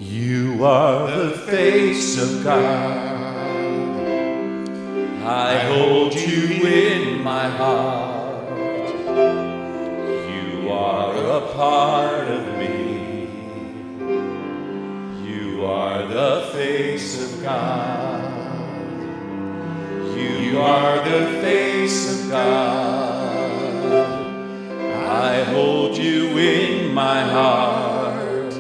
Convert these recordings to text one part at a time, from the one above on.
You are the face of God. I hold you in my heart. You are a part of me. You are the face of God. You are the face of God. I hold you in my heart.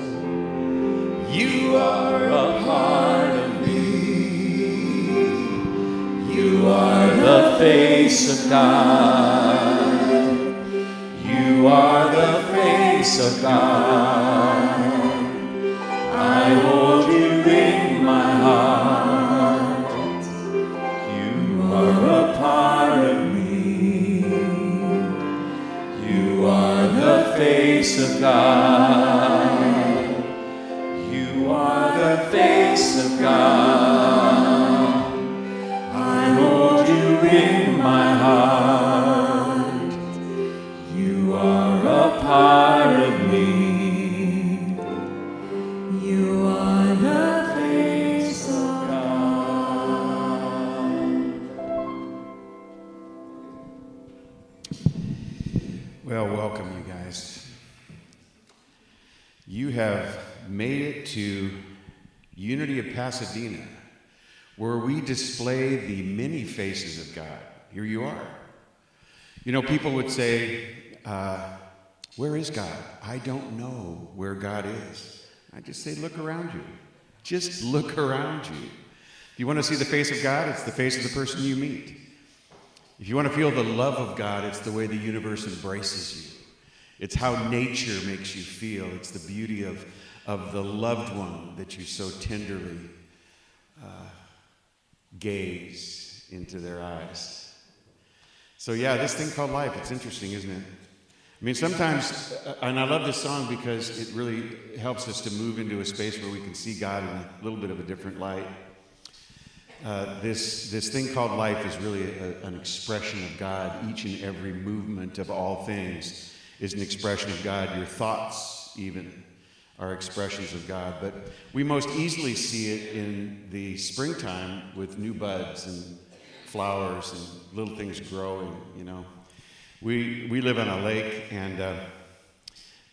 You are a part of me. You are the face of God. You are the face of God. I hold you in my heart. You are a part of me. You are the face of God. You are the face of God. I hold you in my heart. You are a part of me. You are the face of God. Well, welcome, you guys. You have made it to Unity of Pasadena, where we display the many faces of God. Here you are. You know, people would say, where is God? I don't know where God is. I just say, look around you. Just look around you. If you want to see the face of God, it's the face of the person you meet. If you want to feel the love of God, it's the way the universe embraces you. It's how nature makes you feel. It's the beauty of the loved one that you so tenderly gaze into their eyes. So yeah, this thing called life, it's interesting, isn't it? I mean, sometimes, and I love this song because it really helps us to move into a space where we can see God in a little bit of a different light. This thing called life is really an expression of God. Each and every movement of all things is an expression of God. Your thoughts, even, are expressions of God. But we most easily see it in the springtime with new buds and flowers and little things growing, you know. We live on a lake, and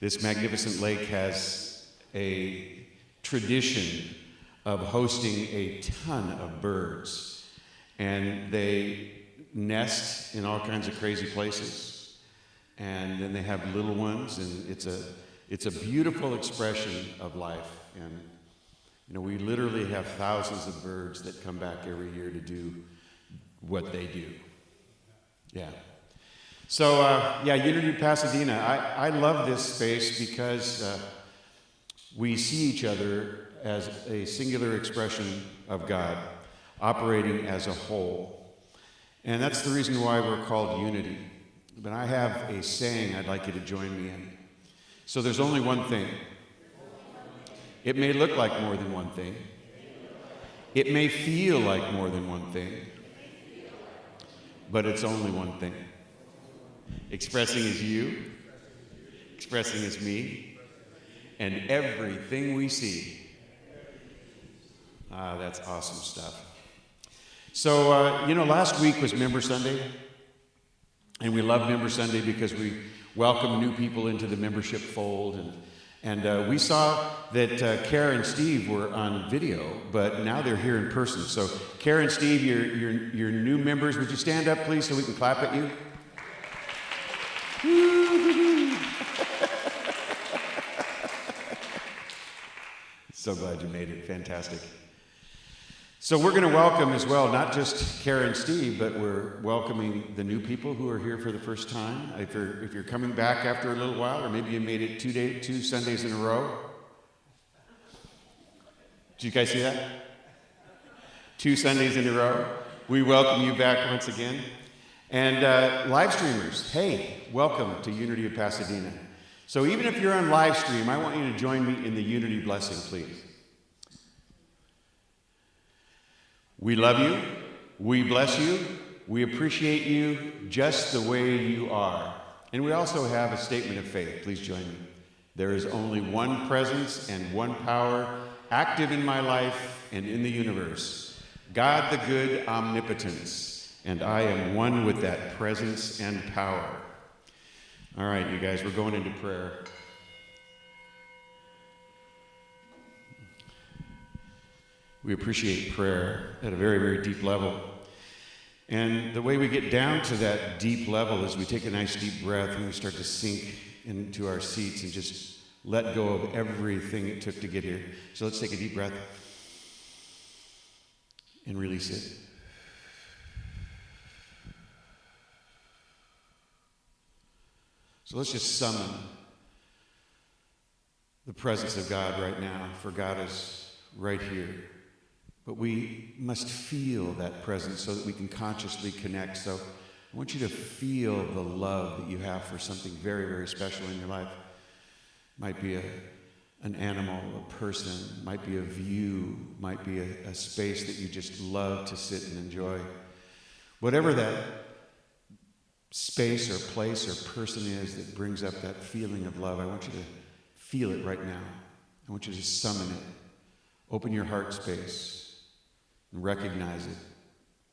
this magnificent lake has a tradition of hosting a ton of birds. And they nest in all kinds of crazy places. And then they have little ones, and it's a beautiful expression of life. And you know, we literally have thousands of birds that come back every year to do what they do. Yeah. So, Unity Pasadena. I love this space because we see each other as a singular expression of God, operating as a whole. And that's the reason why we're called Unity. But I have a saying I'd like you to join me in. So there's only one thing. It may look like more than one thing. It may feel like more than one thing. But it's only one thing. Expressing as you, expressing as me, and everything we see. That's awesome stuff. So, last week was Member Sunday. And we love Member Sunday because we welcome new people into the membership fold. And we saw that Kara and Steve were on video, but now they're here in person. So, Kara and Steve, you're new members. Would you stand up, please, so we can clap at you? So glad you made it. Fantastic. So we're going to welcome as well, not just Kara and Steve, but we're welcoming the new people who are here for the first time. If you're coming back after a little while, or maybe you made it 2 Sundays in a row. Did you guys see that? 2 Sundays in a row. We welcome you back once again. And live streamers, hey, welcome to Unity of Pasadena. So even if you're on live stream, I want you to join me in the Unity blessing, please. We love you, we bless you, we appreciate you just the way you are. And we also have a statement of faith. Please join me. There is only one presence and one power active in my life and in the universe. God the good omnipotence, and I am one with that presence and power. All right, you guys, we're going into prayer. We appreciate prayer at a very, very deep level. And the way we get down to that deep level is we take a nice deep breath and we start to sink into our seats and just let go of everything it took to get here. So let's take a deep breath and release it. So let's just summon the presence of God right now, for God is right here. But we must feel that presence so that we can consciously connect. So I want you to feel the love that you have for something very, very special in your life. Might be an animal, a person, might be a view, might be a space that you just love to sit and enjoy. Whatever that space or place or person is that brings up that feeling of love, I want you to feel it right now. I want you to summon it. Open your heart space and recognize it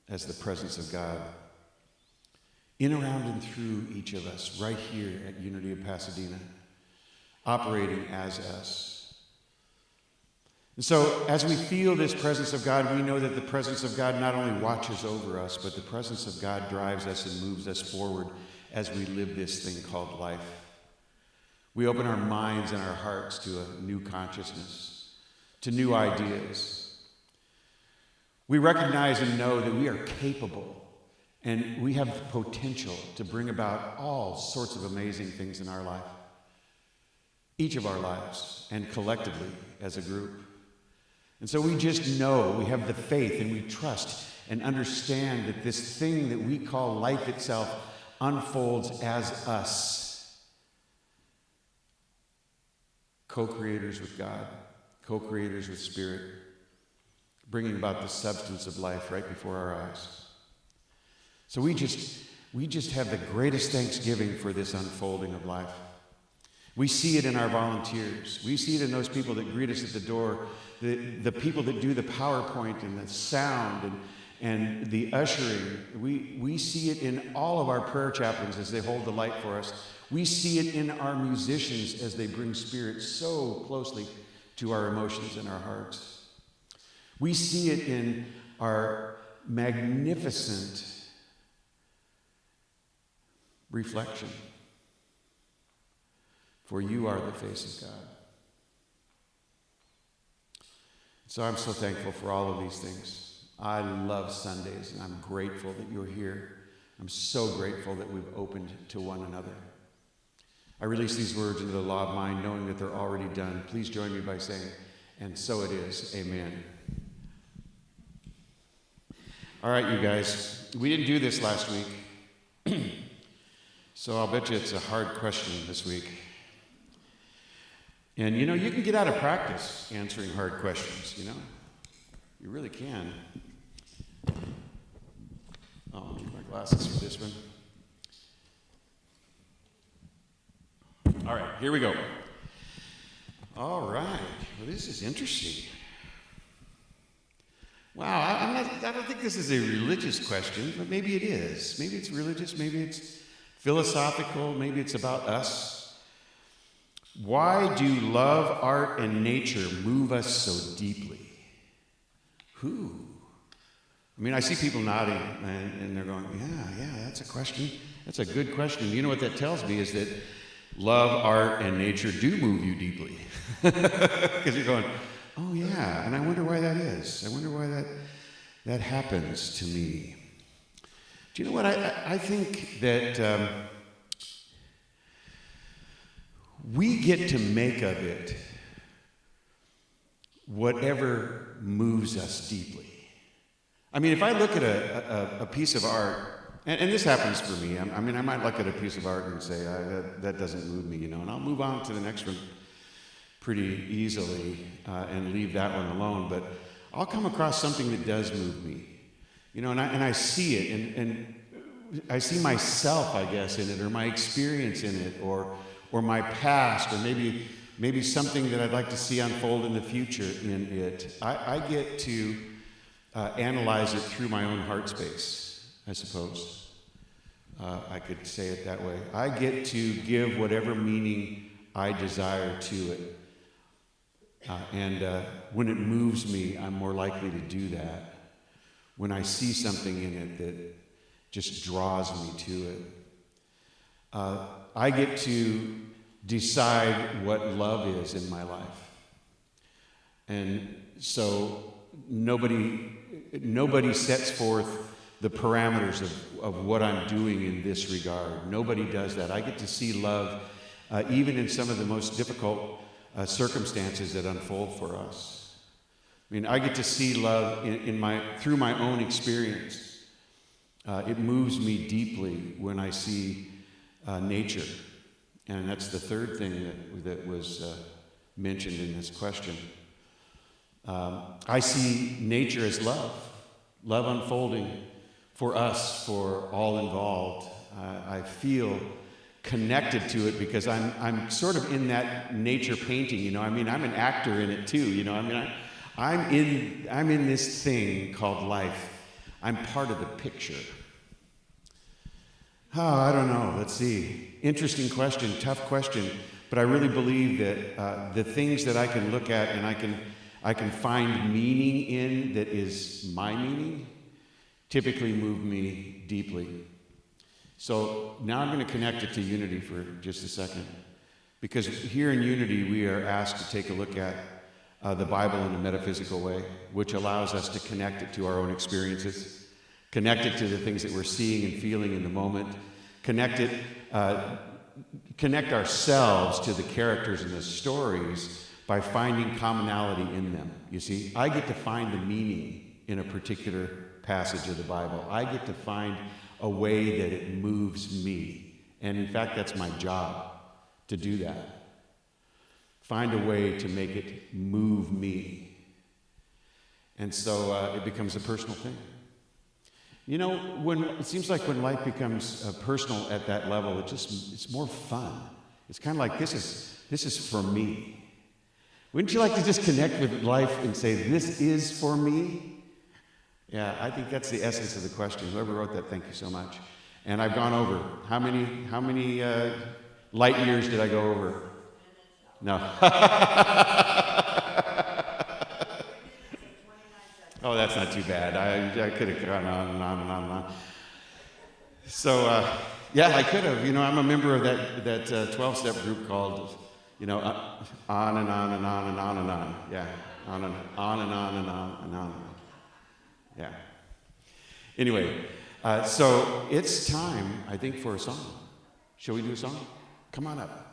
as the presence of God in, around, and through each of us right here at Unity of Pasadena, operating as us. And so as we feel this presence of God, we know that the presence of God not only watches over us, but the presence of God drives us and moves us forward as we live this thing called life. We open our minds and our hearts to a new consciousness, to new ideas. We recognize and know that we are capable and we have the potential to bring about all sorts of amazing things in our life, each of our lives, and collectively as a group. And so we just know, we have the faith and we trust and understand that this thing that we call life itself unfolds as us, co-creators with God, co-creators with Spirit, bringing about the substance of life right before our eyes. So we just have the greatest thanksgiving for this unfolding of life. We see it in our volunteers. We see it in those people that greet us at the door, the people that do the PowerPoint and the sound and the ushering. We see it in all of our prayer chaplains as they hold the light for us. We see it in our musicians as they bring Spirit so closely to our emotions and our hearts. We see it in our magnificent reflection. For you are the face of God. So I'm so thankful for all of these things. I love Sundays, and I'm grateful that you're here. I'm so grateful that we've opened to one another. I release these words into the law of mind, knowing that they're already done. Please join me by saying, and so it is. Amen. All right, you guys. We didn't do this last week, so I'll bet you it's a hard question this week. And, you know, you can get out of practice answering hard questions, you know. You really can. Oh, I need my glasses for this one. All right, here we go. All right. Well, this is interesting. Wow, I don't think this is a religious question, but maybe it is. Maybe it's religious, maybe it's philosophical, maybe it's about us. Why do love, art, and nature move us so deeply? Who? I mean, I see people nodding, and they're going, yeah, that's a question. That's a good question. You know what that tells me is that love, art, and nature do move you deeply. Because you're going, oh, yeah, and I wonder why that is. I wonder why that happens to me. Do you know what? I think that we get to make of it whatever moves us deeply. I mean, if I look at a piece of art, and this happens for me, I mean, I might look at a piece of art and say, that doesn't move me, you know, and I'll move on to the next one pretty easily and leave that one alone, but I'll come across something that does move me, you know, and I see it, and I see myself, I guess, in it, or my experience in it, or my past, or maybe maybe something that I'd like to see unfold in the future in it. I get to analyze it through my own heart space, I suppose. I could say it that way. I get to give whatever meaning I desire to it. And when it moves me, I'm more likely to do that. When I see something in it that just draws me to it. I get to decide what love is in my life. And so nobody sets forth the parameters of what I'm doing in this regard. Nobody does that. I get to see love even in some of the most difficult circumstances that unfold for us. I mean, I get to see love through my own experience. It moves me deeply when I see nature. And that's the third thing that was mentioned in this question. I see nature as love unfolding for us, for all involved. I feel connected to it because I'm sort of in that nature painting, you know. I mean, I'm an actor in it too, you know. I mean, I'm in this thing called life. I'm part of the picture. Oh, I don't know. Let's see. Interesting question, tough question. But I really believe that the things that I can look at and I can find meaning in that is my meaning typically move me deeply. So now I'm going to connect it to unity for just a second. Because here in unity, we are asked to take a look at the Bible in a metaphysical way, which allows us to connect it to our own experiences, connect it to the things that we're seeing and feeling in the moment, connect ourselves to the characters and the stories by finding commonality in them. You see, I get to find the meaning in a particular passage of the Bible. I get to find a way that it moves me. And in fact, that's my job, to do that. Find a way to make it move me. And so it becomes a personal thing. You know, it seems like when life becomes personal at that level, it's more fun. It's kind of like, this is for me. Wouldn't you like to just connect with life and say, this is for me? Yeah, I think that's the essence of the question. Whoever wrote that, thank you so much. And I've gone over. How many light years did I go over? No. Oh, that's not too bad. I could have gone on and on and on and on. So, yeah, I could have. You know, I'm a member of that 12-step group called, on and on and on and on and on. Yeah, on and on and on and on and on. Yeah. Anyway, so it's time, I think, for a song. Shall we do a song? Come on up.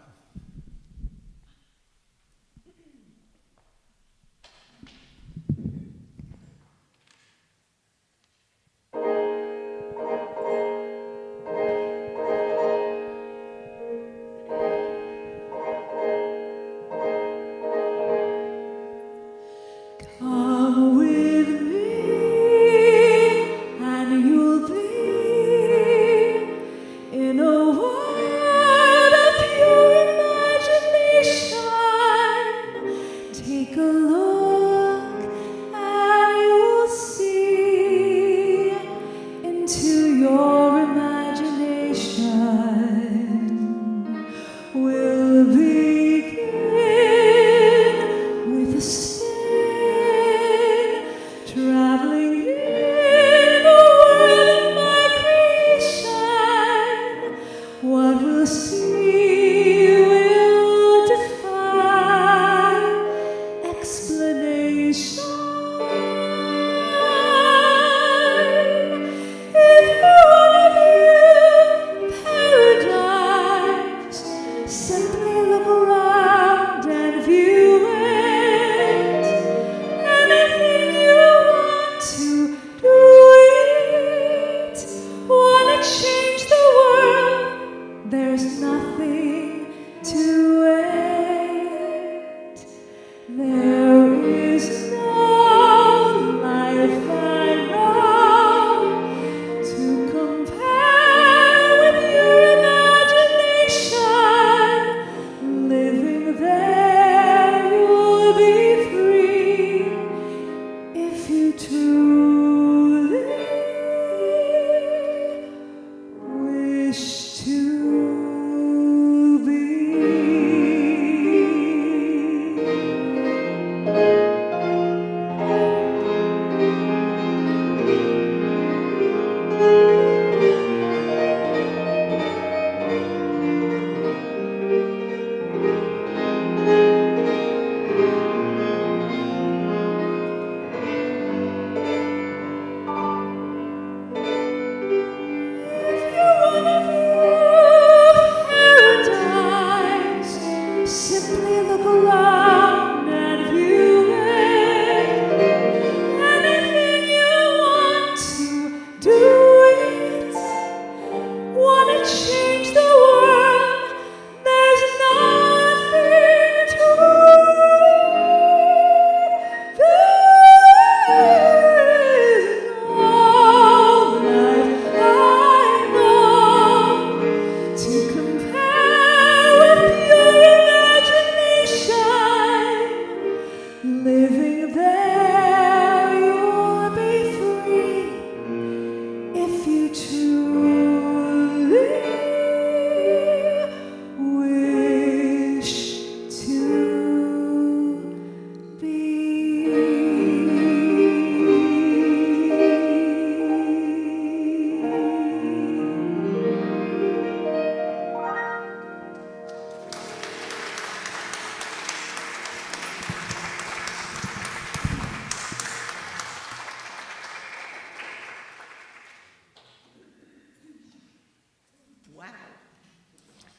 In a world of pure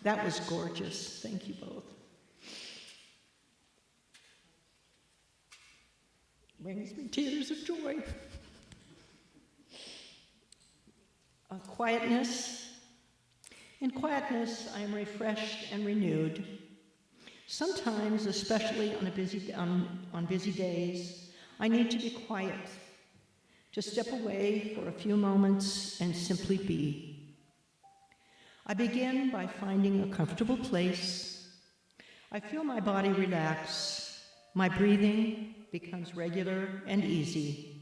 That was gorgeous. Thank you both. Brings me tears of joy. Quietness. In quietness, I am refreshed and renewed. Sometimes, especially on busy days, I need to be quiet, to step away for a few moments and simply be. I begin by finding a comfortable place. I feel my body relax. My breathing becomes regular and easy,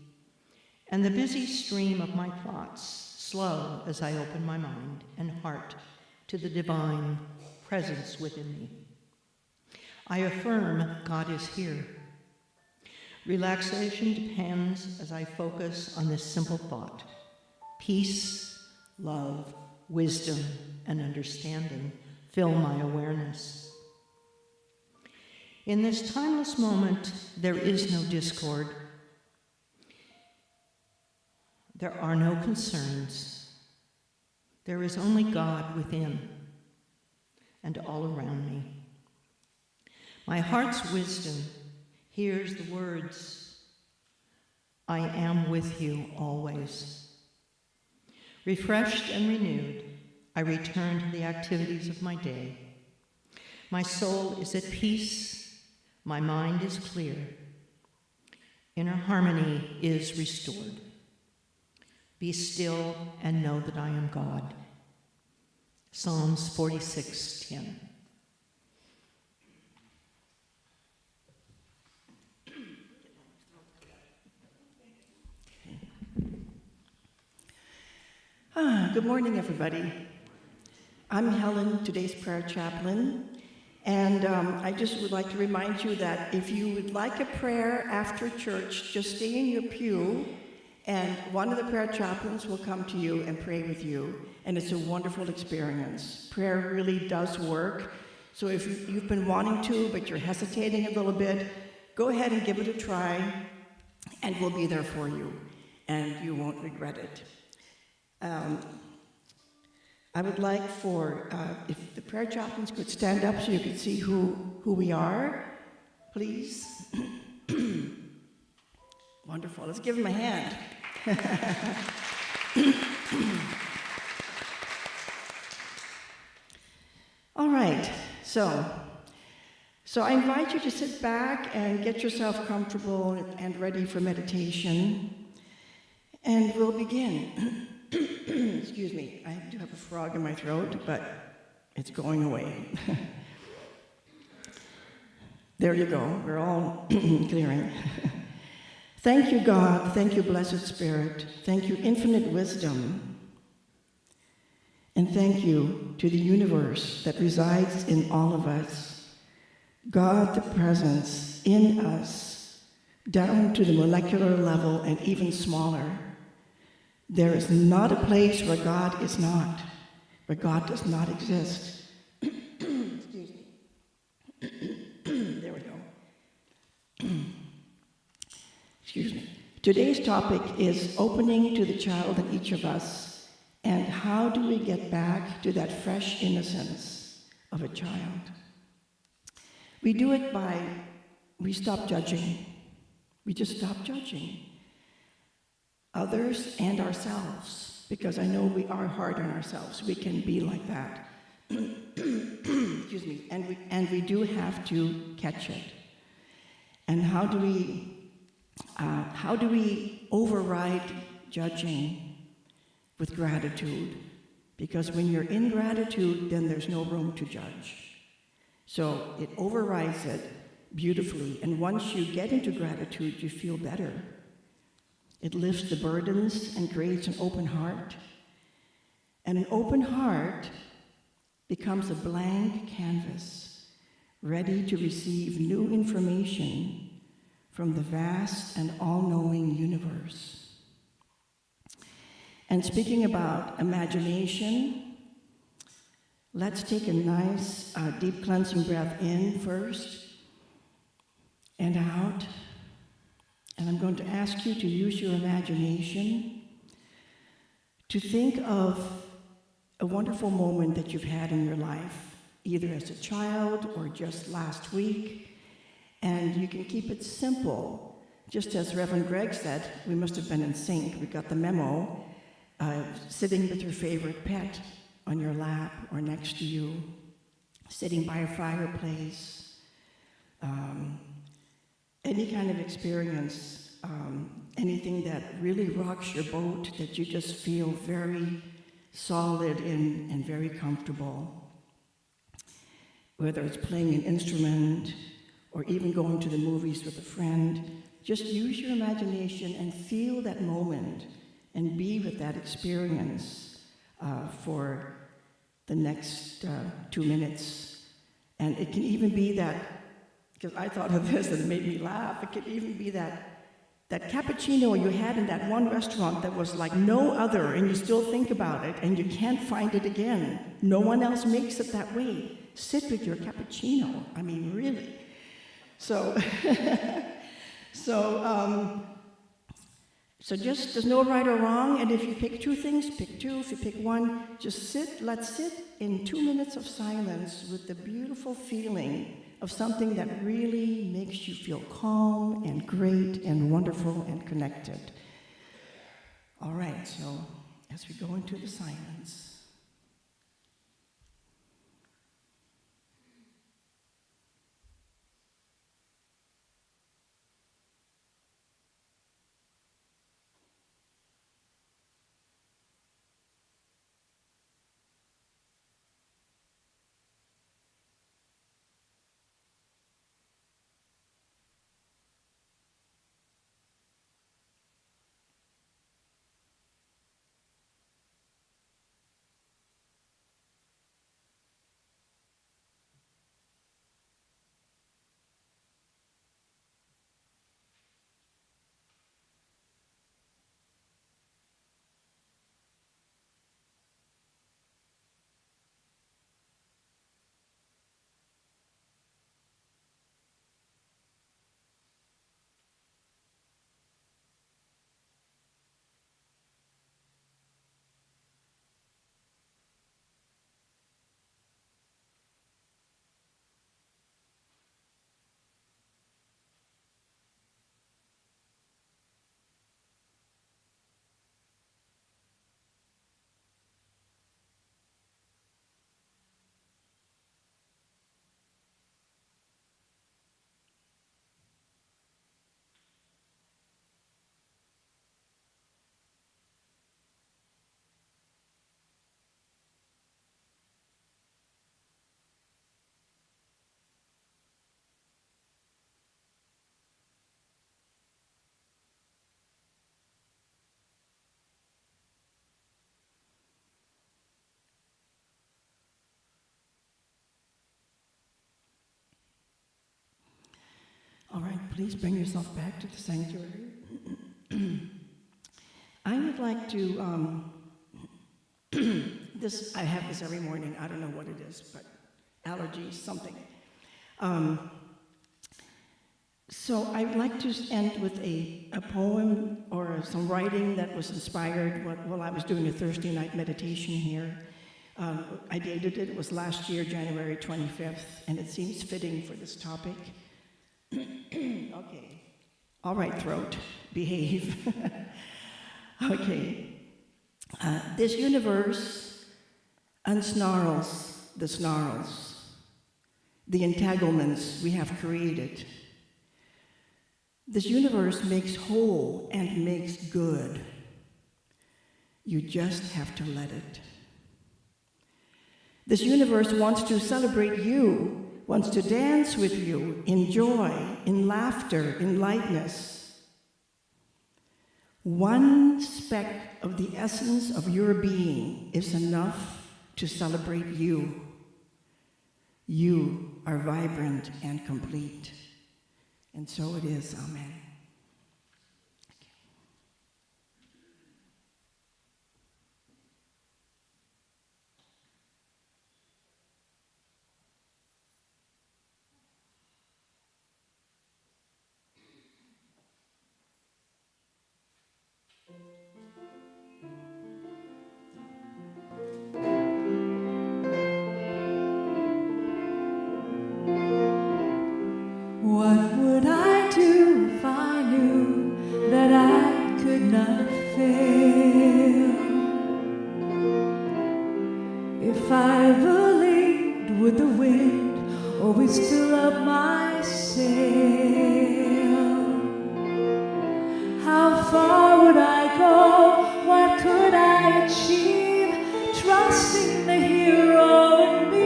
and the busy stream of my thoughts slow as I open my mind and heart to the divine presence within me. I affirm God is here. Relaxation depends as I focus on this simple thought. Peace, love, wisdom, and understanding fill my awareness. In this timeless moment, there is no discord. There are no concerns. There is only God within and all around me. My heart's wisdom hears the words, I am with you always. Refreshed and renewed, I return to the activities of my day. My soul is at peace. My mind is clear. Inner harmony is restored. Be still and know that I am God. Psalms 46:10. Good morning, everybody. I'm Helen, today's prayer chaplain, and I just would like to remind you that if you would like a prayer after church, just stay in your pew, and one of the prayer chaplains will come to you and pray with you, and it's a wonderful experience. Prayer really does work, so if you've been wanting to, but you're hesitating a little bit, go ahead and give it a try, and we'll be there for you, and you won't regret it. I would like for, if the prayer chaplains could stand up so you could see who we are, please. Wonderful. Let's give them a hand. All right. So I invite you to sit back and get yourself comfortable and ready for meditation. And we'll begin. Excuse me, I do have a frog in my throat, but it's going away. There you go, we're all clearing. Thank you, God. Thank you, Blessed Spirit. Thank you, infinite wisdom. And thank you to the universe that resides in all of us. God, the presence in us, down to the molecular level and even smaller. There is not a place where God is not, where God does not exist. Excuse me. There we go. Excuse me. Today's topic is opening to the child in each of us, and how do we get back to that fresh innocence of a child? We do it by, we stop judging. We just stop judging. Others and ourselves, because I know we are hard on ourselves. We can be like that. Excuse me. And we do have to catch it. And how do we override judging with gratitude? Because when you're in gratitude, then there's no room to judge. So it overrides it beautifully. And once you get into gratitude, you feel better. It lifts the burdens and creates an open heart. And an open heart becomes a blank canvas, ready to receive new information from the vast and all-knowing universe. And speaking about imagination, let's take a nice deep cleansing breath in first and out. And I'm going to ask you to use your imagination to think of a wonderful moment that you've had in your life. either as a child or just last week. And you can keep it simple. Just as Reverend Greg said, we must have been in sync. We got the memo. Sitting with your favorite pet on your lap or next to you, sitting by a fireplace, any kind of experience, anything that really rocks your boat, that you just feel very solid in and very comfortable. Whether it's playing an instrument or even going to the movies with a friend, just use your imagination and feel that moment and be with that experience for the next 2 minutes. And it can even be that, because I thought of this and it made me laugh, it could even be that cappuccino you had in that one restaurant that was like no other, and you still think about it and you can't find it again. No one else makes it that way. Sit with your cappuccino. I mean, really. So, So just, there's no right or wrong, and if you pick two things, pick two. If you pick one, just sit. Let's sit in 2 minutes of silence with the beautiful feeling of something that really makes you feel calm and great and wonderful and connected. All right, so as we go into the silence, all right, please bring yourself back to the sanctuary. I would like to, I have this every morning, I don't know what it is, but allergies, something. So I'd like to end with a poem or some writing that was inspired while I was doing a Thursday night meditation here. I dated it, it was last year, January 25th, and it seems fitting for this topic. Okay. All right, throat, behave. Okay. This universe unsnarls the snarls, the entanglements we have created. This universe makes whole and makes good. You just have to let it. This universe wants to celebrate you, wants to dance with you in joy, in laughter, in lightness. One speck of the essence of your being is enough to celebrate you. You are vibrant and complete. And so it is. Amen. What would I do if I knew that I could not fail? If I believed, would the wind always fill up my sail? How far would I go? What could I achieve? Trusting the hero in me.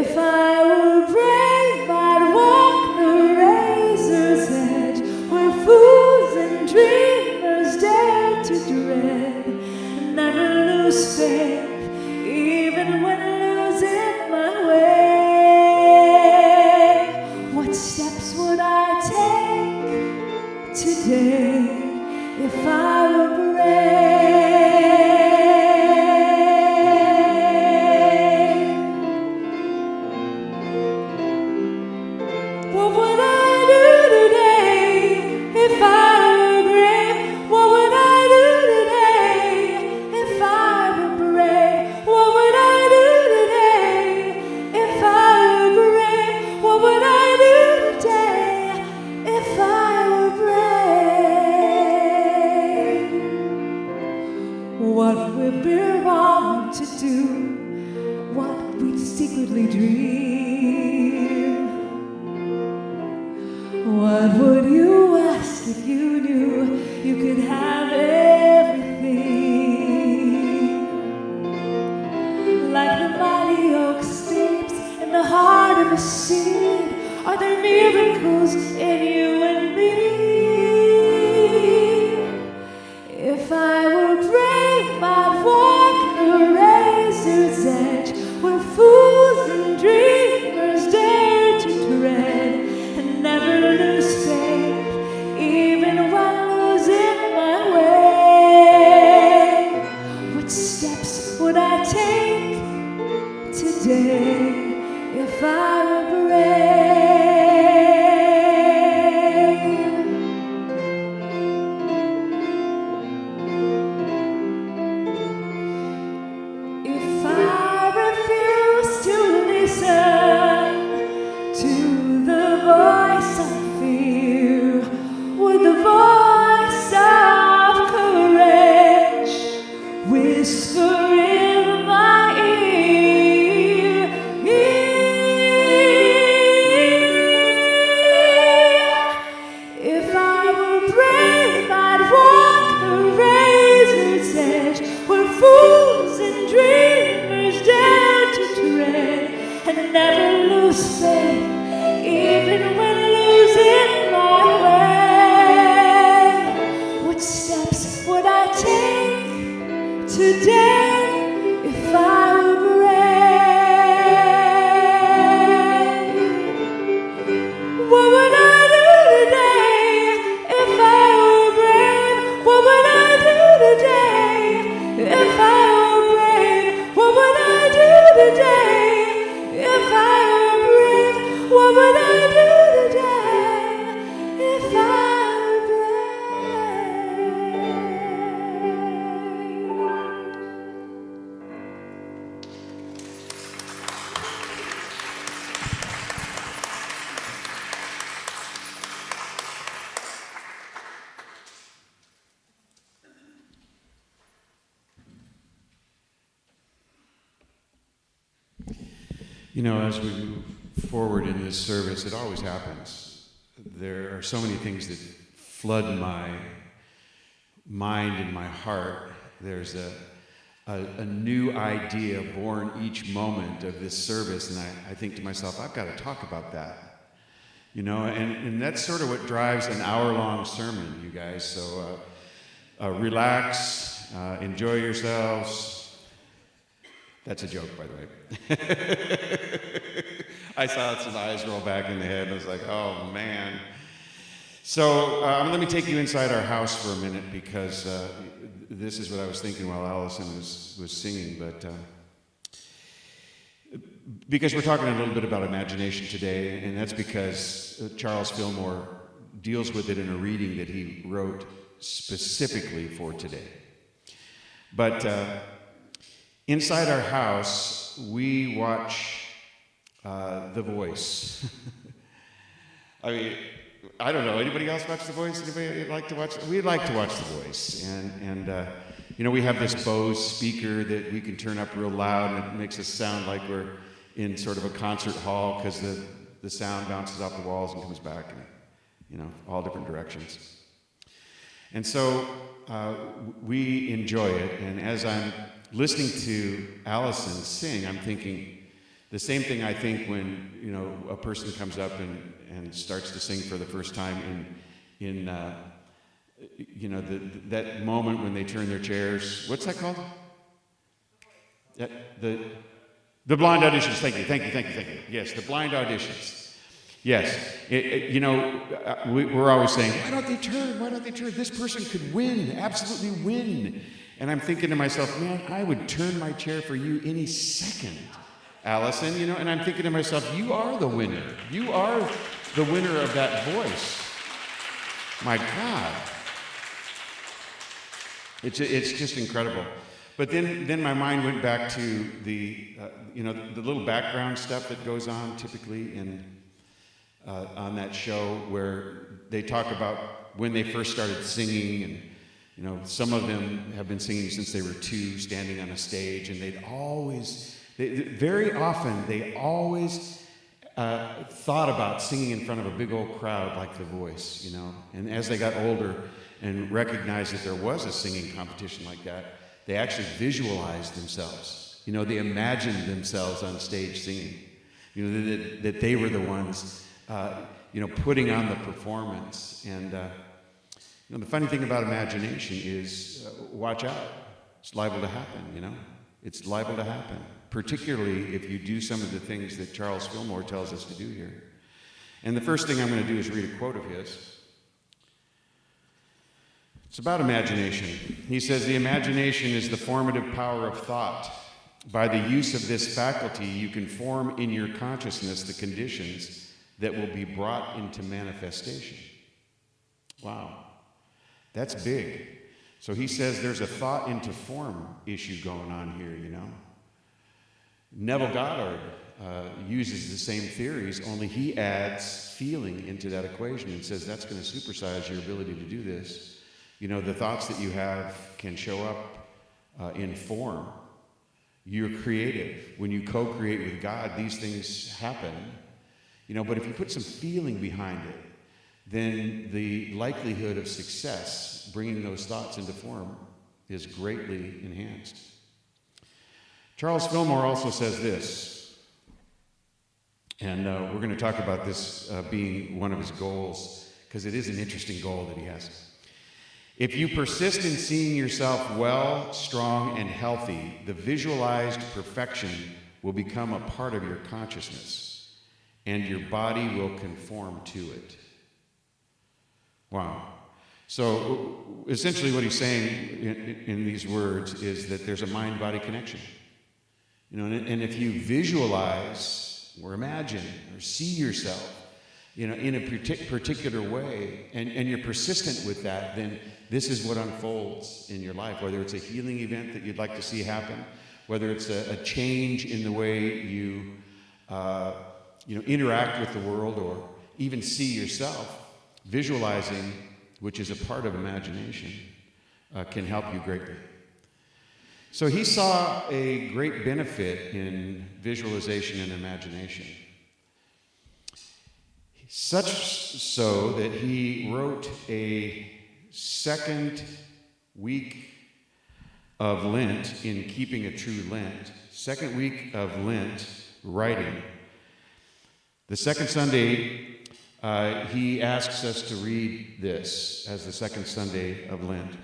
If I were brave, I'd walk the razor's edge, where fools and dreamers dare to dread, and never lose faith, even when losing my way. What steps would I take today if I were brave? What would I do today if I were brave? What would I do today if I were brave? What would I do today if I were brave? What would I do today if I were brave? What we've been wrong to do, what we'd secretly dream. What would you ask if you knew you could have everything? Like the mighty oak steeps in the heart of a seed, are there miracles in you and me? If I were brave, I'd walk the razor's edge, where fools and dreamers dare to tread, and never lose faith, even while losing my way. What steps would I take today if I were brave? If I refuse to listen to the voice of fear, would the voice of courage whisper in my ear? If I were brave, I'd walk the razor's edge, where fools and dreamers dare to tread, and never lose faith, even when losing my way. What steps would I take today if I were brave? What would I do today if I were brave? What would I do today if I were brave? What would I do today if I were brave? What would I do today if I were You know, as we move forward in this service, it always happens. There are so many things that flood my mind and my heart. There's a new idea born each moment of this service, and I think to myself, I've got to talk about that. You know, and that's sort of what drives an hour-long sermon, you guys. So relax, enjoy yourselves. That's a joke, by the way. I saw some eyes roll back in the head, and I was like, oh, man. So let me take you inside our house for a minute, because this is what I was thinking while Allison was singing. But because we're talking a little bit about imagination today, and that's because Charles Fillmore deals with it in a reading that he wrote specifically for today. But inside our house, we watch The Voice. I mean, I don't know. Anybody else watch The Voice? Anybody like to watch? We'd like to watch The Voice, and you know, we have this Bose speaker that we can turn up real loud, and it makes us sound like we're in sort of a concert hall because the sound bounces off the walls and comes back, and you know, all different directions. And so we enjoy it. And as I'm listening to Allison sing, I'm thinking the same thing I think when, you know, a person comes up and starts to sing for the first time in you know, that moment when they turn their chairs. What's that called? The blind auditions. Thank you. Yes, the blind auditions. Yes. You know, we're always saying, why don't they turn? Why don't they turn? This person could win, absolutely win. And I'm thinking to myself, man, I would turn my chair for you any second, Allison, you know, and I'm thinking to myself, you are the winner. You are the winner of that voice. My God. It's just incredible. But then my mind went back to the, you know, the little background stuff that goes on typically on that show where they talk about when they first started singing, and you know, some of them have been singing since they were 2, standing on a stage, and very often they always thought about singing in front of a big old crowd like The Voice, you know. And as they got older and recognized that there was a singing competition like that, they actually visualized themselves. You know, they imagined themselves on stage singing. You know, that they were the ones, you know, putting on the performance. And you know, the funny thing about imagination is, watch out. It's liable to happen, you know. It's liable to happen, particularly if you do some of the things that Charles Fillmore tells us to do here. And the first thing I'm going to do is read a quote of his. It's about imagination. He says, "The imagination is the formative power of thought. By the use of this faculty, you can form in your consciousness the conditions that will be brought into manifestation." Wow, that's big. So he says there's a thought into form issue going on here, you know. Neville Goddard uses the same theories, only he adds feeling into that equation and says that's going to supersize your ability to do this. You know, the thoughts that you have can show up in form. You're creative. When you co-create with God, these things happen. You know, but if you put some feeling behind it, then the likelihood of success, bringing those thoughts into form, is greatly enhanced. Charles Fillmore also says this, and we're going to talk about this being one of his goals, because it is an interesting goal that he has. If you persist in seeing yourself well, strong, and healthy, the visualized perfection will become a part of your consciousness, and your body will conform to it. Wow. So essentially what he's saying in these words is that there's a mind-body connection. You know, and if you visualize or imagine or see yourself, you know, in a particular way, and you're persistent with that, then this is what unfolds in your life, whether it's a healing event that you'd like to see happen, whether it's a change in the way you, you know, interact with the world or even see yourself. Visualizing, which is a part of imagination, can help you greatly. So he saw a great benefit in visualization and imagination. Such so that he wrote a second week of Lent in Keeping a True Lent. Second week of Lent writing. The second Sunday, he asks us to read this as the second Sunday of Lent.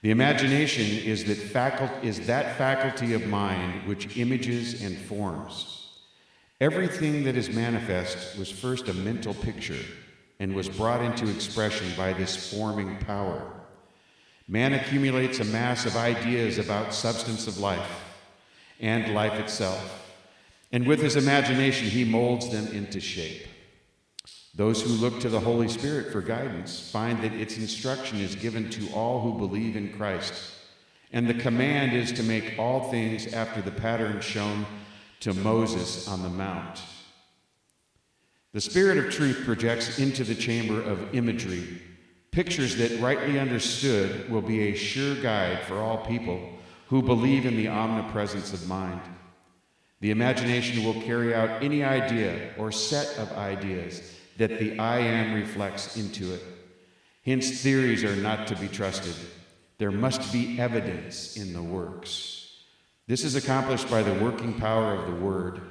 The imagination is that faculty of mind which images and forms. Everything that is manifest was first a mental picture and was brought into expression by this forming power. Man accumulates a mass of ideas about substance of life and life itself, and with his imagination he molds them into shape. Those who look to the Holy Spirit for guidance find that its instruction is given to all who believe in Christ, and the command is to make all things after the pattern shown to Moses on the mount. The Spirit of truth projects into the chamber of imagery pictures that, rightly understood, will be a sure guide for all people who believe in the omnipresence of mind. The imagination will carry out any idea or set of ideas that the I Am reflects into it. Hence, theories are not to be trusted. There must be evidence in the works. This is accomplished by the working power of the Word.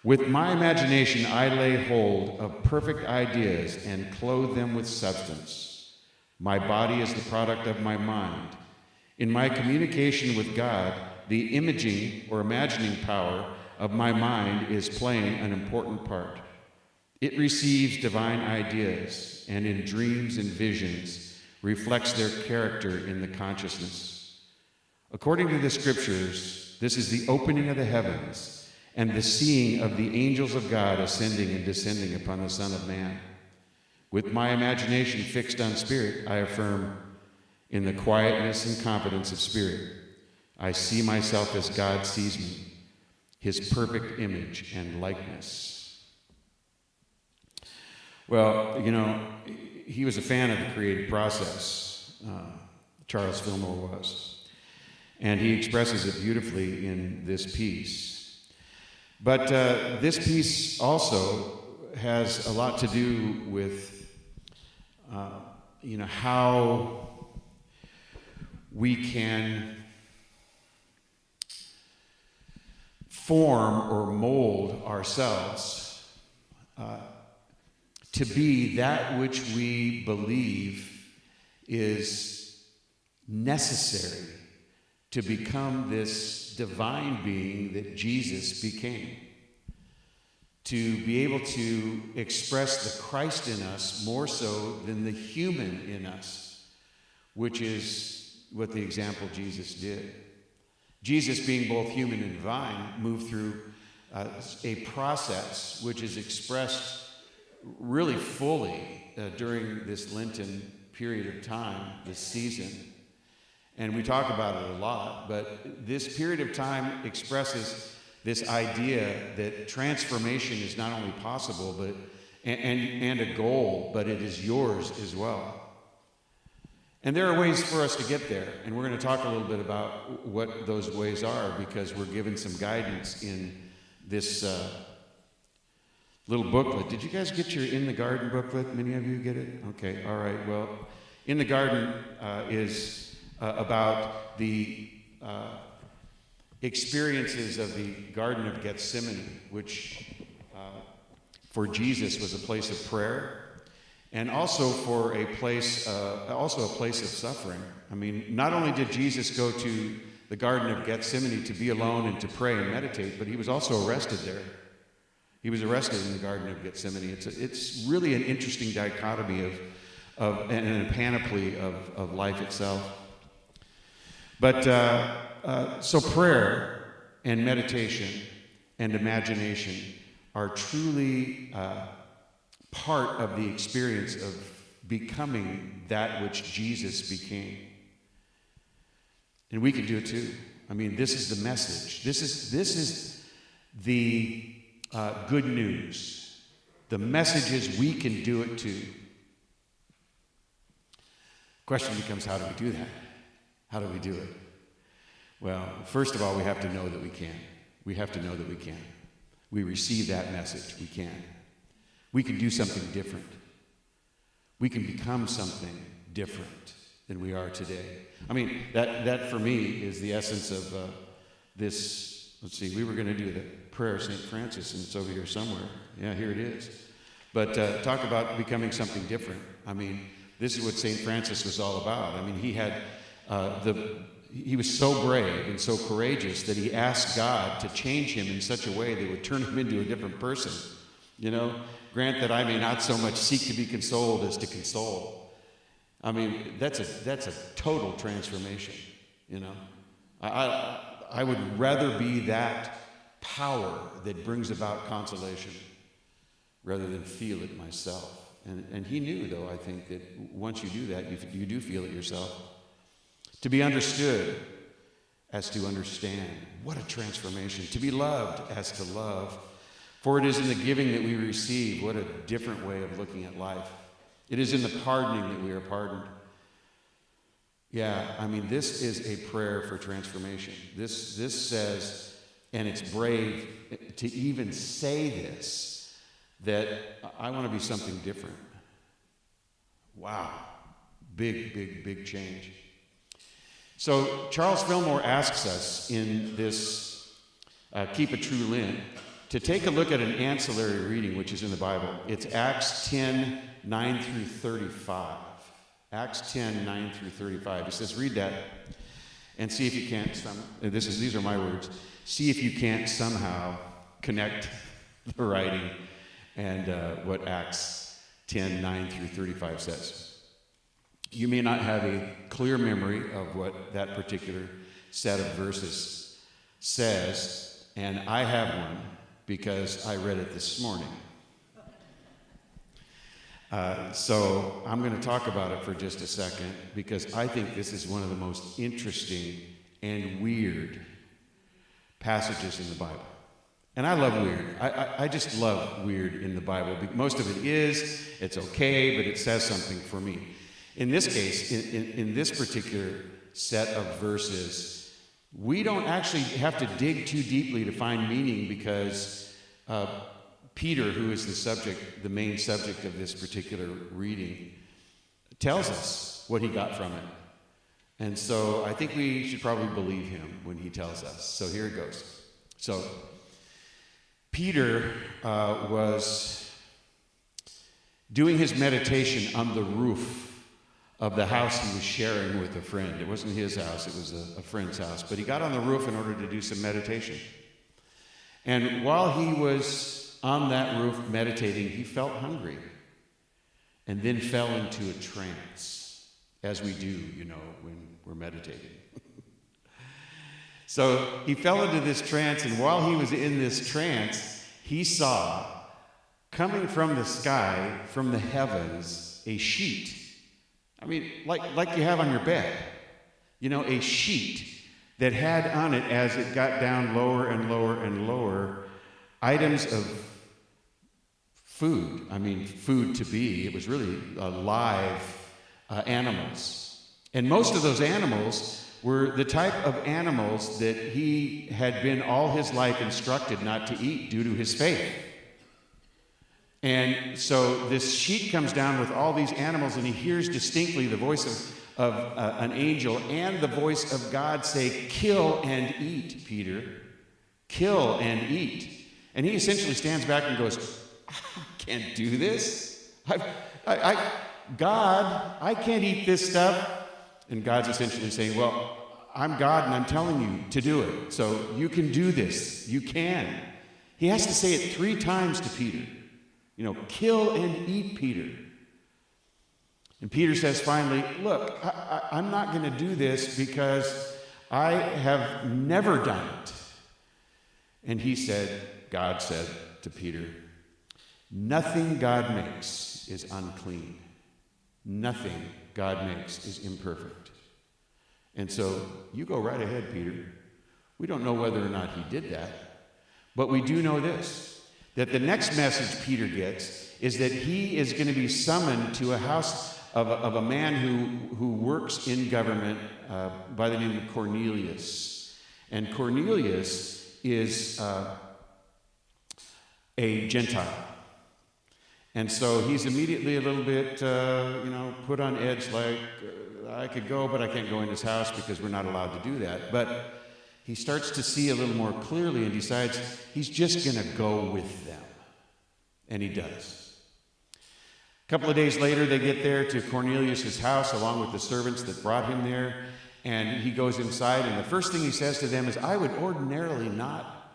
With my imagination, I lay hold of perfect ideas and clothe them with substance. My body is the product of my mind. In my communication with God, the imaging or imagining power of my mind is playing an important part. It receives divine ideas and in dreams and visions reflects their character in the consciousness. According to the scriptures, this is the opening of the heavens and the seeing of the angels of God ascending and descending upon the Son of Man. With my imagination fixed on spirit, I affirm, in the quietness and confidence of spirit, I see myself as God sees me, his perfect image and likeness. Well, you know, he was a fan of the creative process. Charles Fillmore was. And he expresses it beautifully in this piece. But this piece also has a lot to do with, how we can form or mold ourselves to be that which we believe is necessary to become this divine being that Jesus became. To be able to express the Christ in us more so than the human in us, which is what the example Jesus did. Jesus, being both human and divine, moved through a process which is expressed really fully during this Lenten period of time, this season. And we talk about it a lot, but this period of time expresses this idea that transformation is not only possible, but and a goal, but it is yours as well. And there are ways for us to get there, and we're going to talk a little bit about what those ways are, because we're given some guidance in this little booklet. Did you guys get your In the Garden booklet? Many of you get it? Okay, all right. Well, In the Garden is about the experiences of the Garden of Gethsemane, which for Jesus was a place of prayer, and also for a place of suffering. I mean, not only did Jesus go to the Garden of Gethsemane to be alone and to pray and meditate, but he was also arrested there. He was arrested in the Garden of Gethsemane. It's really an interesting dichotomy and a panoply of life itself. But so prayer and meditation and imagination are truly part of the experience of becoming that which Jesus became. And we can do it too. I mean, this is the message. This is the good news. The message is we can do it too. Question becomes, how do we do that? How do we do it? Well, first of all, we have to know that we can. We have to know that we can. We receive that message. We can. We can do something different. We can become something different than we are today. I mean, that for me is the essence of this. Let's see, we were going to do the prayer of St. Francis, and it's over here somewhere. Yeah, here it is. But talk about becoming something different. I mean, this is what St. Francis was all about. I mean, he had he was so brave and so courageous that he asked God to change him in such a way that would turn him into a different person. You know, grant that I may not so much seek to be consoled as to console. I mean, that's a total transformation. You know, I would rather be that power that brings about consolation rather than feel it myself. And he knew, though, I think, that once you do that, you do feel it yourself. To be understood as to understand. What a transformation. To be loved as to love. For it is in the giving that we receive. What a different way of looking at life. It is in the pardoning that we are pardoned. Yeah, I mean, this is a prayer for transformation. This says, and it's brave to even say this, that I want to be something different. Wow. Big, big, big change. So Charles Fillmore asks us in this Keep a True Lent to take a look at an ancillary reading which is in the Bible. It's Acts 10, 9 through 35. Acts 10, 9 through 35. It says, read that and see if you can't, these are my words, see if you can't somehow connect the writing and what Acts 10, 9 through 35 says. You may not have a clear memory of what that particular set of verses says, and I have one because I read it this morning. So I'm going to talk about it for just a second because I think this is one of the most interesting and weird passages in the Bible. And I love weird. I just love weird in the Bible. Most of it is, it's okay, but it says something for me. In this case, in this particular set of verses, we don't actually have to dig too deeply to find meaning because Peter, who is the main subject of this particular reading, tells us what he got from it. And so I think we should probably believe him when he tells us. So here it goes. So Peter was doing his meditation on the roof of the house he was sharing with a friend. It wasn't his house, it was a friend's house. But he got on the roof in order to do some meditation. And while he was on that roof meditating, he felt hungry and then fell into a trance, as we do, when we're meditating. So he fell into this trance, and while he was in this trance, he saw, coming from the sky, from the heavens, a sheet. I mean, like you have on your bed. A sheet that had on it, as it got down lower and lower and lower, items of food. I mean, food to be. It was really live animals. And most of those animals were the type of animals that he had been all his life instructed not to eat due to his faith. And so this sheet comes down with all these animals, and he hears distinctly the voice of an angel and the voice of God say, "Kill and eat, Peter. Kill and eat." And he essentially stands back and goes, "I can't do this. God, I can't eat this stuff." And God's essentially saying, "Well, I'm God and I'm telling you to do it. So you can do this. You can." He has to say it 3 times to Peter. Kill and eat, Peter. And Peter says finally, "Look, I'm not going to do this because I have never done it." And God said to Peter, "Nothing God makes is unclean. Nothing God makes is imperfect. And so you go right ahead, Peter." We don't know whether or not he did that, but we do know this, that the next message Peter gets is that he is going to be summoned to a house of a man who works in government by the name of Cornelius. And Cornelius is a Gentile. And so he's immediately a little bit, put on edge, like, I could go, but I can't go in his house because we're not allowed to do that. But he starts to see a little more clearly and decides he's just going to go with them. And he does. A couple of days later, they get there to Cornelius' house along with the servants that brought him there. And he goes inside, and the first thing he says to them is, "I would ordinarily not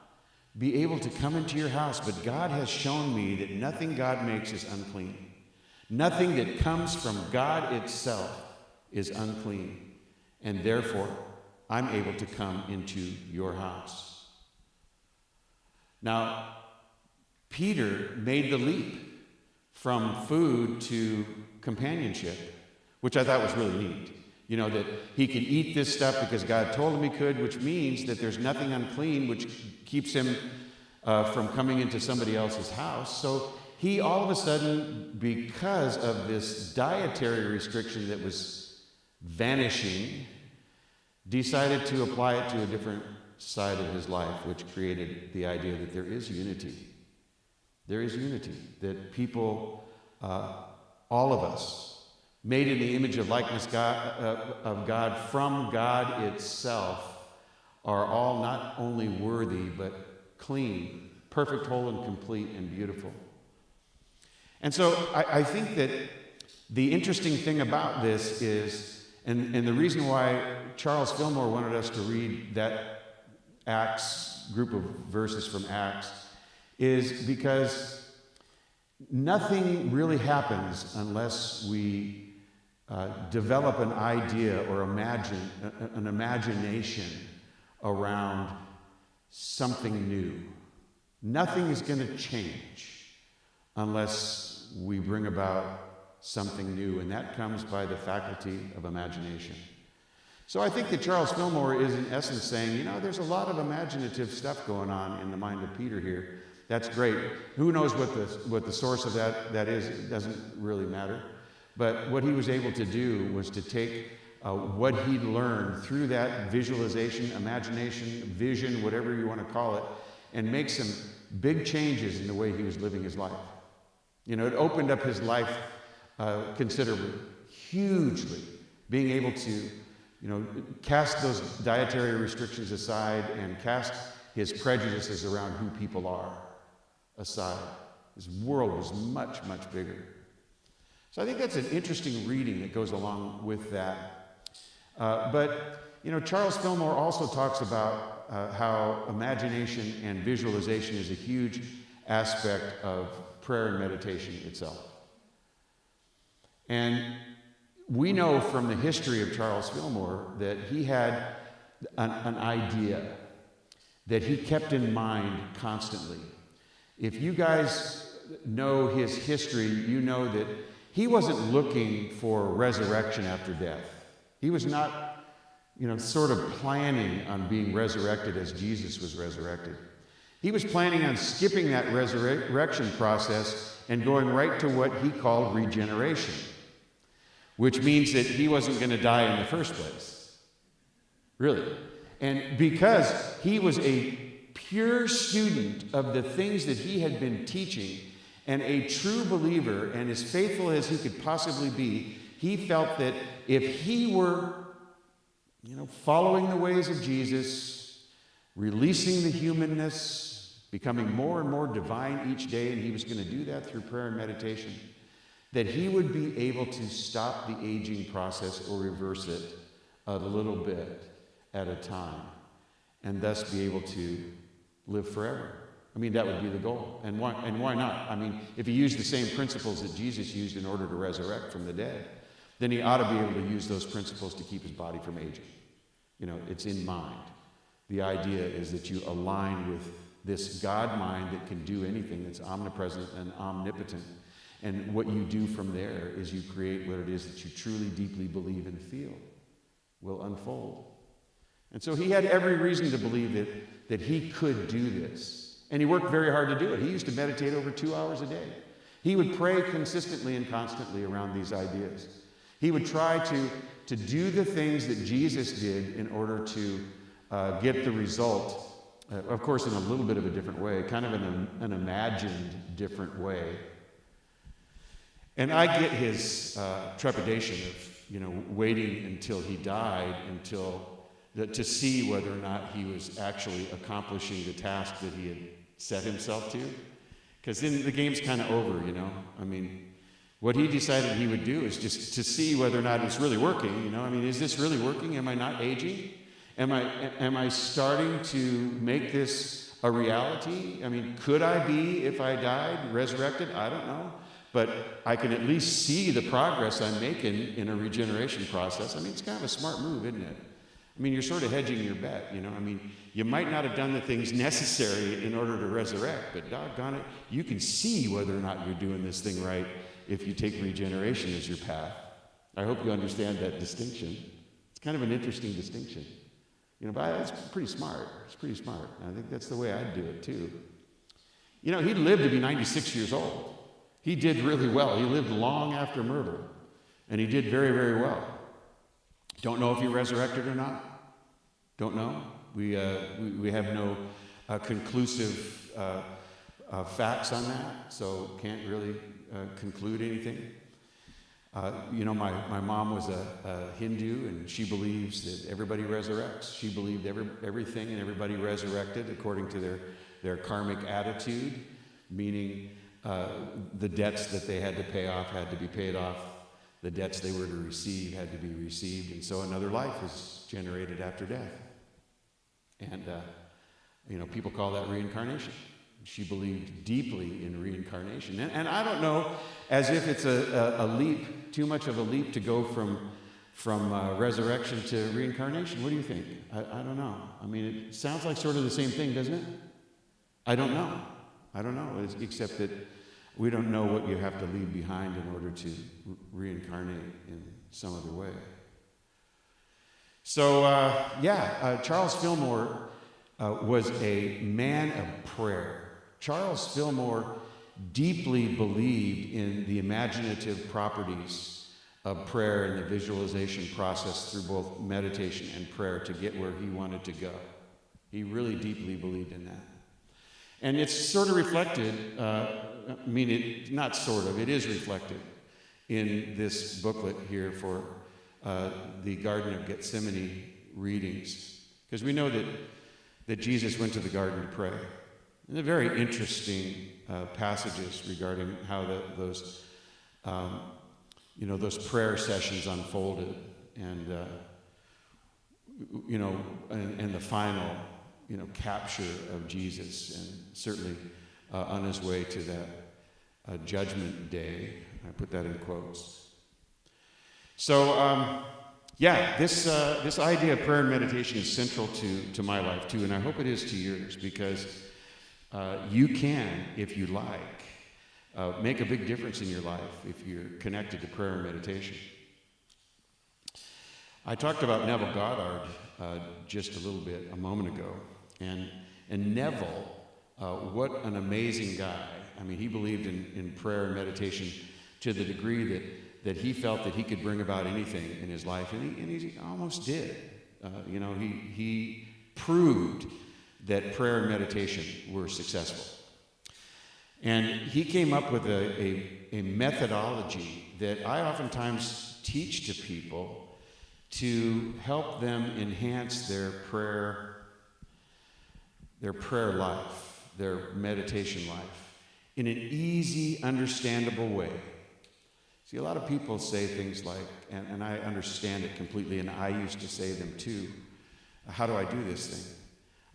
be able to come into your house, but God has shown me that nothing God makes is unclean. Nothing that comes from God itself is unclean. And therefore, I'm able to come into your house." Now, Peter made the leap from food to companionship, which I thought was really neat. You know, that he could eat this stuff because God told him he could, which means that there's nothing unclean which keeps him from coming into somebody else's house. So he all of a sudden, because of this dietary restriction that was vanishing, decided to apply it to a different side of his life, which created the idea that there is unity. There is unity, that people, all of us, made in the image of likeness of God from God itself, are all not only worthy, but clean, perfect, whole, and complete, and beautiful. And so I think that the interesting thing about this is, and the reason why Charles Fillmore wanted us to read that Acts, group of verses from Acts, is because nothing really happens unless we develop an idea or an imagination around something new. Nothing is going to change unless we bring about something new, and that comes by the faculty of imagination. So I think that Charles Fillmore is in essence saying, you know, there's a lot of imaginative stuff going on in the mind of Peter here. That's great. Who knows what the source of that is? It doesn't really matter. But what he was able to do was to take what he'd learned through that visualization, imagination, vision, whatever you want to call it, and make some big changes in the way he was living his life. You know, it opened up his life considerably, hugely, being able to, you know, cast those dietary restrictions aside and cast his prejudices around who people are aside. His world was much, much bigger. So I think that's an interesting reading that goes along with that. But, you know, Charles Fillmore also talks about how imagination and visualization is a huge aspect of prayer and meditation itself. And we know from the history of Charles Fillmore that he had an idea that he kept in mind constantly. If you guys know his history, you know that he wasn't looking for resurrection after death. He was not, you know, sort of planning on being resurrected as Jesus was resurrected. He was planning on skipping that resurrection process and going right to what he called regeneration, which means that he wasn't going to die in the first place. Really. And because he was a pure student of the things that he had been teaching, and a true believer, and as faithful as he could possibly be, he felt that if he were, you know, following the ways of Jesus, releasing the humanness, becoming more and more divine each day, and he was going to do that through prayer and meditation, that he would be able to stop the aging process or reverse it a little bit at a time, and thus be able to live forever. I mean, that would be the goal. And why not? I mean, if he used the same principles that Jesus used in order to resurrect from the dead, then he ought to be able to use those principles to keep his body from aging. You know, it's in mind. The idea is that you align with this God mind that can do anything, that's omnipresent and omnipotent. And what you do from there is you create what it is that you truly, deeply believe and feel will unfold. And so he had every reason to believe that he could do this. And he worked very hard to do it. He used to meditate over 2 hours a day. He would pray consistently and constantly around these ideas. He would try to do the things that Jesus did in order to get the result, of course in a little bit of a different way, kind of an imagined different way. And I get his trepidation of, you know, waiting until he died, to see whether or not he was actually accomplishing the task that he had set himself to. Because then the game's kind of over, you know. I mean, what he decided he would do is just to see whether or not it's really working, you know. I mean, is this really working? Am I not aging? Am I starting to make this a reality? I mean, could I be, if I died, resurrected? I don't know. But I can at least see the progress I'm making in a regeneration process. I mean, it's kind of a smart move, isn't it? I mean, you're sort of hedging your bet, you know. I mean, you might not have done the things necessary in order to resurrect, but doggone it, you can see whether or not you're doing this thing right if you take regeneration as your path. I hope you understand that distinction. kind of an interesting distinction. You know, but it's pretty smart. It's pretty smart. And I think that's the way I'd do it too. You know, he lived to be 96 years old. He did really well. He lived long after murder, and he did very, very well. Don't know if he resurrected or not. Don't know. We have no conclusive facts on that, so can't really conclude anything. You know, my mom was a Hindu, and she believes that everybody resurrects. She believed everything and everybody resurrected according to their karmic attitude, meaning the debts that they had to pay off had to be paid off. The debts they were to receive had to be received, and so another life was generated after death. And, you know, people call that reincarnation. She believed deeply in reincarnation. And I don't know, as if it's a leap, too much of a leap to go from resurrection to reincarnation. What do you think? I don't know. I mean, it sounds like sort of the same thing, doesn't it? I don't know. Except that we don't know what you have to leave behind in order to reincarnate in some other way. So, Charles Fillmore was a man of prayer. Charles Fillmore deeply believed in the imaginative properties of prayer and the visualization process through both meditation and prayer to get where he wanted to go. He really deeply believed in that. And it's sort of reflected, it is reflected in this booklet here for the Garden of Gethsemane readings. Because we know that Jesus went to the garden to pray. And they're very interesting passages regarding how those prayer sessions unfolded, and and the final capture of Jesus, and certainly on his way to that judgment day. I put that in quotes. So this idea of prayer and meditation is central to my life too, and I hope it is to yours, because you can, if you like, make a big difference in your life if you're connected to prayer and meditation. I talked about Neville Goddard just a little bit a moment ago, and Neville, what an amazing guy. I mean, he believed in prayer and meditation to the degree that he felt that he could bring about anything in his life, and he almost did. He proved that prayer and meditation were successful. And he came up with a methodology that I oftentimes teach to people to help them enhance their prayer life, their meditation life, in an easy, understandable way. See, a lot of people say things like, and I understand it completely, and I used to say them too, how do I do this thing?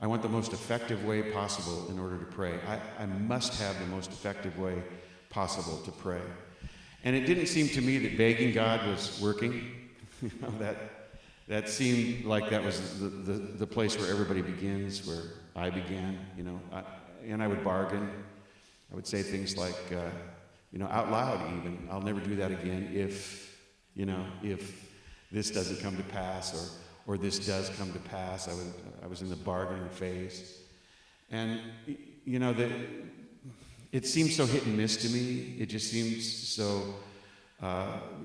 I want the most effective way possible in order to pray. I must have the most effective way possible to pray. And it didn't seem to me that begging God was working. That seemed like that was the place where everybody begins, where I began, and I would bargain. I would say things like, out loud even, I'll never do that again if this doesn't come to pass, or this does come to pass. I was in the bargaining phase. And, it seems so hit and miss to me. It just seems so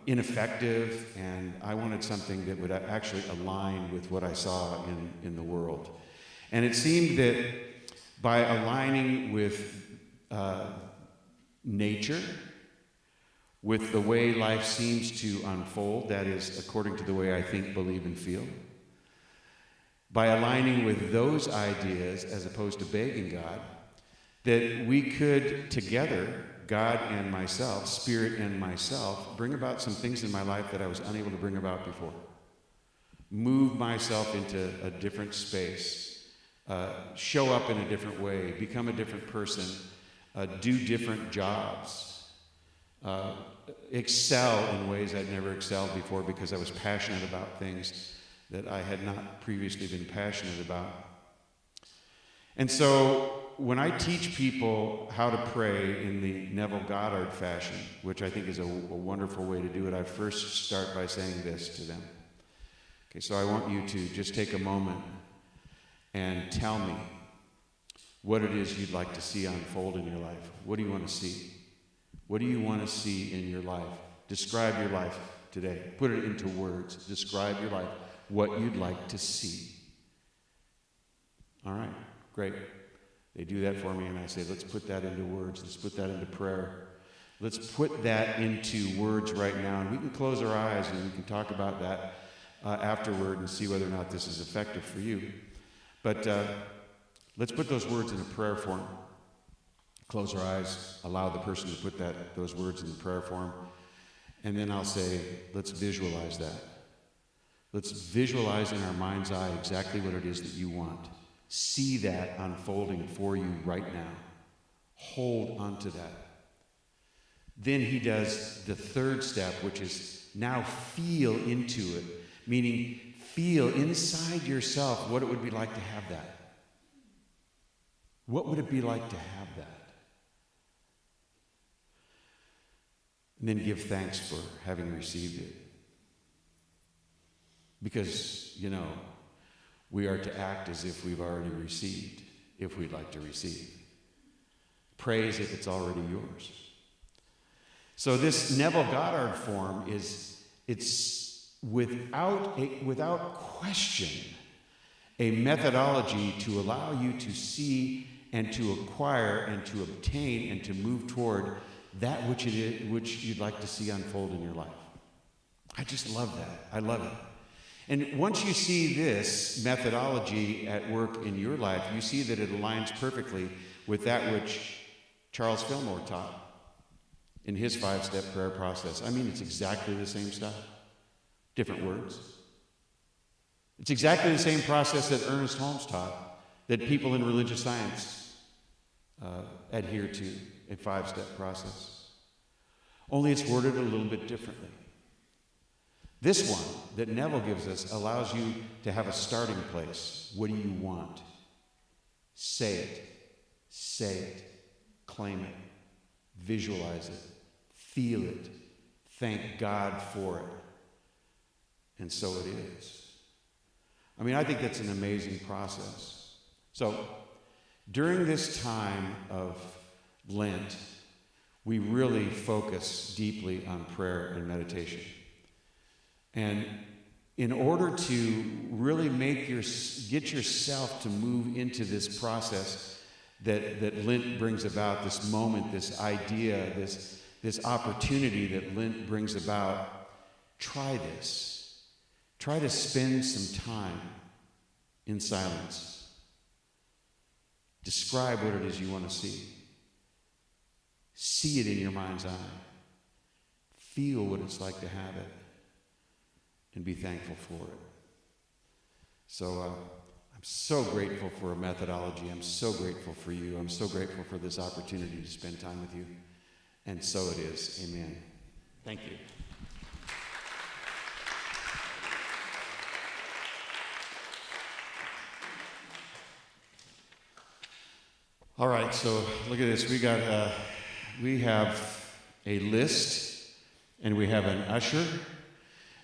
ineffective, and I wanted something that would actually align with what I saw in the world. And it seemed that by aligning with nature, with the way life seems to unfold, that is, according to the way I think, believe, and feel, by aligning with those ideas as opposed to begging God, that we could together, God and myself, Spirit and myself, bring about some things in my life that I was unable to bring about before. Move myself into a different space, show up in a different way, become a different person, do different jobs, excel in ways I'd never excelled before because I was passionate about things that I had not previously been passionate about. And so when I teach people how to pray in the Neville Goddard fashion, which I think is a wonderful way to do it, I first start by saying this to them. Okay, so I want you to just take a moment and tell me what it is you'd like to see unfold in your life. What do you want to see? What do you want to see in your life? Describe your life today. Put it into words. Describe your life, what you'd like to see. All right, great. They do that for me, and I say, let's put that into words. Let's put that into prayer. Let's put that into words right now, and we can close our eyes and we can talk about that afterward and see whether or not this is effective for you. But let's put those words in a prayer form. Close our eyes, allow the person to put those words in the prayer form, and then I'll say, let's visualize that. Let's visualize in our mind's eye exactly what it is that you want. See that unfolding for you right now. Hold on to that. Then he does the third step, which is now feel into it, meaning feel inside yourself what it would be like to have that. What would it be like to have that? And then give thanks for having received it. Because, you know, we are to act as if we've already received, if we'd like to receive. Praise if it's already yours. So this Neville Goddard form it's without question a methodology to allow you to see and to acquire and to obtain and to move toward that which you'd like to see unfold in your life. I just love that. I love it. And once you see this methodology at work in your life, you see that it aligns perfectly with that which Charles Fillmore taught in his 5-step prayer process. I mean, it's exactly the same stuff, different words. It's exactly the same process that Ernest Holmes taught, that people in religious science adhere to, a 5-step process. Only it's worded a little bit differently. This one that Neville gives us allows you to have a starting place. What do you want? Say it, claim it, visualize it, feel it, thank God for it. And so it is. I mean, I think that's an amazing process. So, during this time of Lent, we really focus deeply on prayer and meditation. And in order to really get yourself to move into this process that Lent brings about, this moment, this idea, this opportunity that Lent brings about, try this. Try to spend some time in silence. Describe what it is you want to see. See it in your mind's eye. Feel what it's like to have it. And be thankful for it. So I'm so grateful for a methodology. I'm so grateful for you. I'm so grateful for this opportunity to spend time with you. And so it is. Amen. Thank you. All right, so look at this. We have a list, and we have an usher,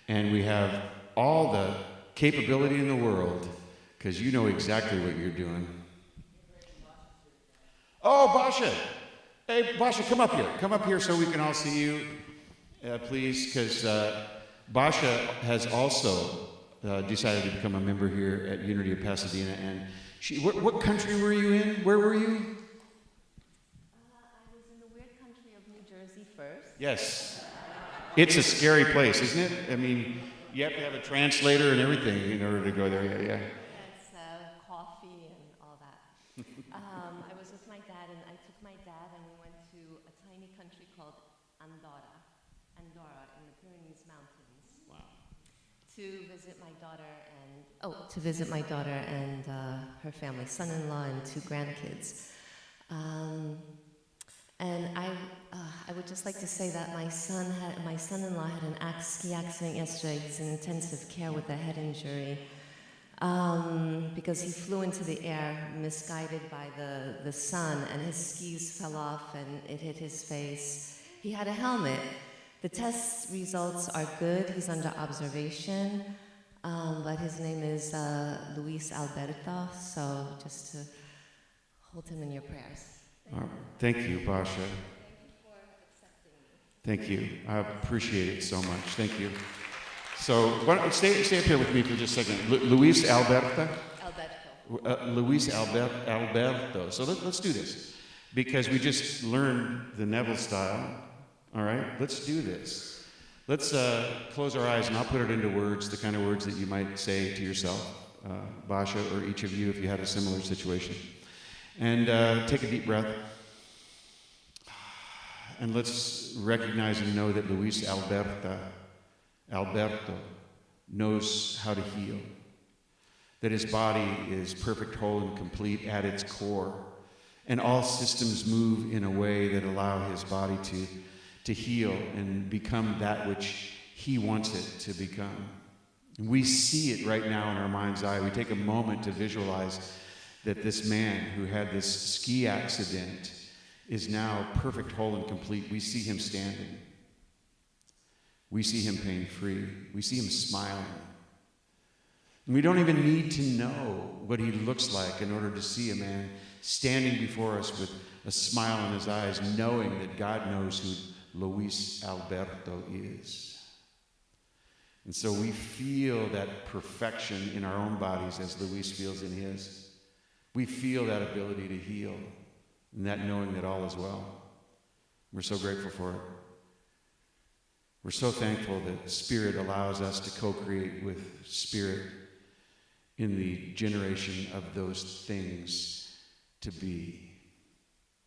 and we have all the capability in the world, because you know exactly what you're doing. Oh, Basha! Hey, Basha, come up here. Come up here so we can all see you, please, because Basha has also decided to become a member here at Unity of Pasadena. And what country were you in? Where were you? I was in the weird country of New Jersey first. Yes. It's a scary place, isn't it? I mean, you have to have a translator and everything in order to go there. Yeah. It's coffee and all that. I was with my dad, and I took my dad, and we went to a tiny country called Andorra in the Pyrenees Mountains. Wow. To visit my daughter and her family, son-in-law and 2 grandkids. And I would just like to say that my son-in-law had an ski accident yesterday. He's in intensive care with a head injury because he flew into the air, misguided by the sun, and his skis fell off and it hit his face. He had a helmet. The test results are good. He's under observation. but his name is Luis Alberto, so just to hold him in your prayers. Thank you, Basha. Thank you. I appreciate it so much. Thank you. So why don't stay up here with me for just a second. Luis Alberto? Luis Alberto. So let's do this. Because we just learned the Neville style. All right? Let's do this. Let's close our eyes, and I'll put it into words, the kind of words that you might say to yourself, Basha, or each of you if you had a similar situation. And take a deep breath. And let's recognize and know that Luis Alberto knows how to heal. That his body is perfect, whole, and complete at its core. And all systems move in a way that allow his body to heal and become that which he wants it to become. And we see it right now in our mind's eye. We take a moment to visualize that this man who had this ski accident is now perfect, whole, and complete. We see him standing. We see him pain-free. We see him smiling. And we don't even need to know what he looks like in order to see a man standing before us with a smile in his eyes, knowing that God knows who Luis Alberto is. And so we feel that perfection in our own bodies as Luis feels in his. We feel that ability to heal and that knowing that all is well. We're so grateful for it. We're so thankful that Spirit allows us to co-create with Spirit in the generation of those things to be.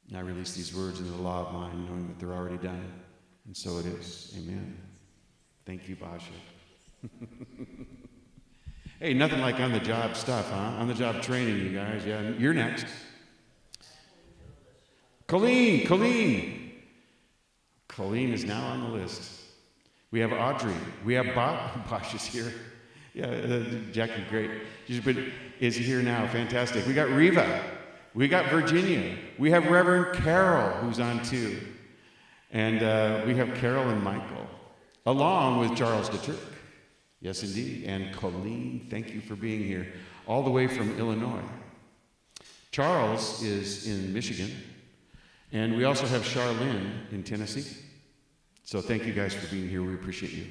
And I release these words into the law of mind, knowing that they're already done. And so it is. Amen. Thank you, Basha. Hey, nothing like on-the-job stuff, huh? On-the-job training, you guys. Yeah, you're next. Colleen is now on the list. We have Audrey. We have Bosch is here. Yeah, Jackie, great. She's is here now. Fantastic. We got Reva. We got Virginia. We have Reverend Carol, who's on too. And we have Carol and Michael, along with Charles DeTurk. Yes, indeed. And Colleen, thank you for being here, all the way from Illinois. Charles is in Michigan. And we also have Charlene in Tennessee. So thank you guys for being here. We appreciate you.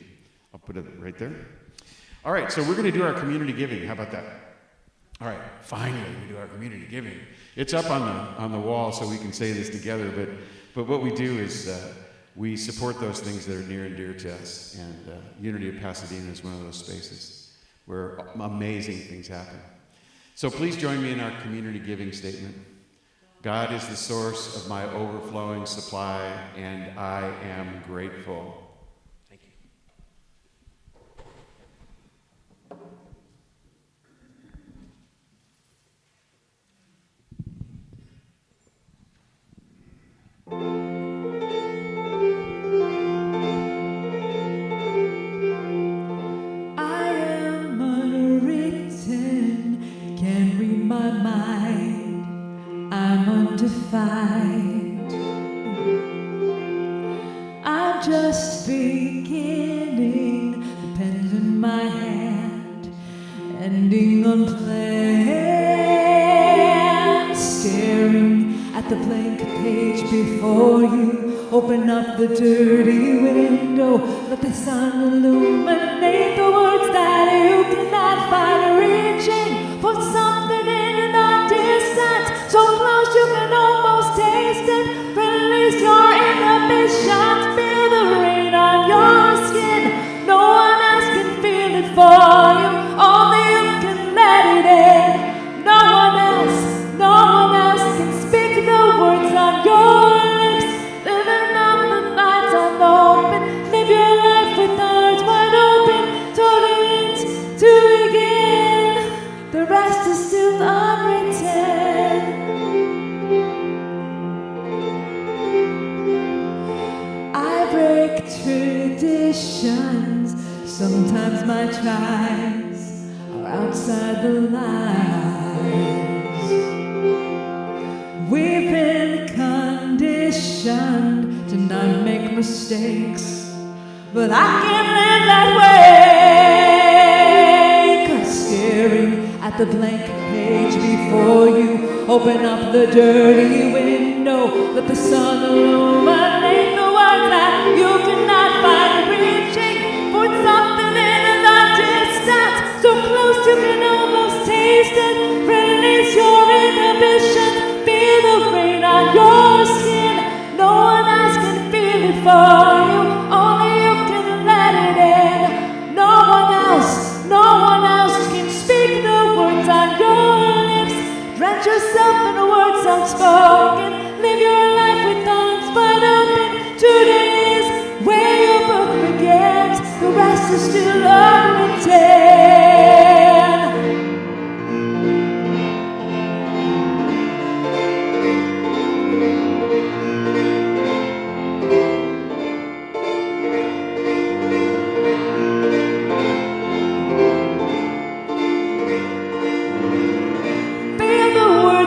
I'll put it right there. All right, so we're going to do our community giving. How about that? All right, finally we do our community giving. It's up on the wall so we can say this together, but what we do is we support those things that are near and dear to us, and Unity of Pasadena is one of those spaces where amazing things happen. So please join me in our community giving statement. God is the source of my overflowing supply, and I am grateful. Thank you. I am unwritten, can't read my mind, I'm undefined. I'm just beginning, the pen's in my hand, ending unplanned, staring at the blank page before you. Open up the dirty window, let the sun illuminate the words that you cannot find, reaching for something in the distance, so close you can almost taste it. Release your inhibitions, feel the rain on your skin. No one else can feel it for you, only you can let it in. No one else can speak the words on your lips. Living up the nights unopened, live your life with arms wide open, to the end, to begin. The rest is still unwritten. I break traditions. Sometimes my tries are outside the lines. We've been conditioned to not make mistakes, but I can't live that way. at the blank page before you. Open up the dirty window, let the sun illuminate the words that you cannot find. Reaching for something in the distance, so close you can almost taste it. Release your inhibitions, feel the rain on your skin. No one else can feel it for you, only you can let it in. No one else can speak the words on your lips. Drench yourself in the words unspoken. Live your life with arms wide open. Today is where your book begins. The rest is still unwritten.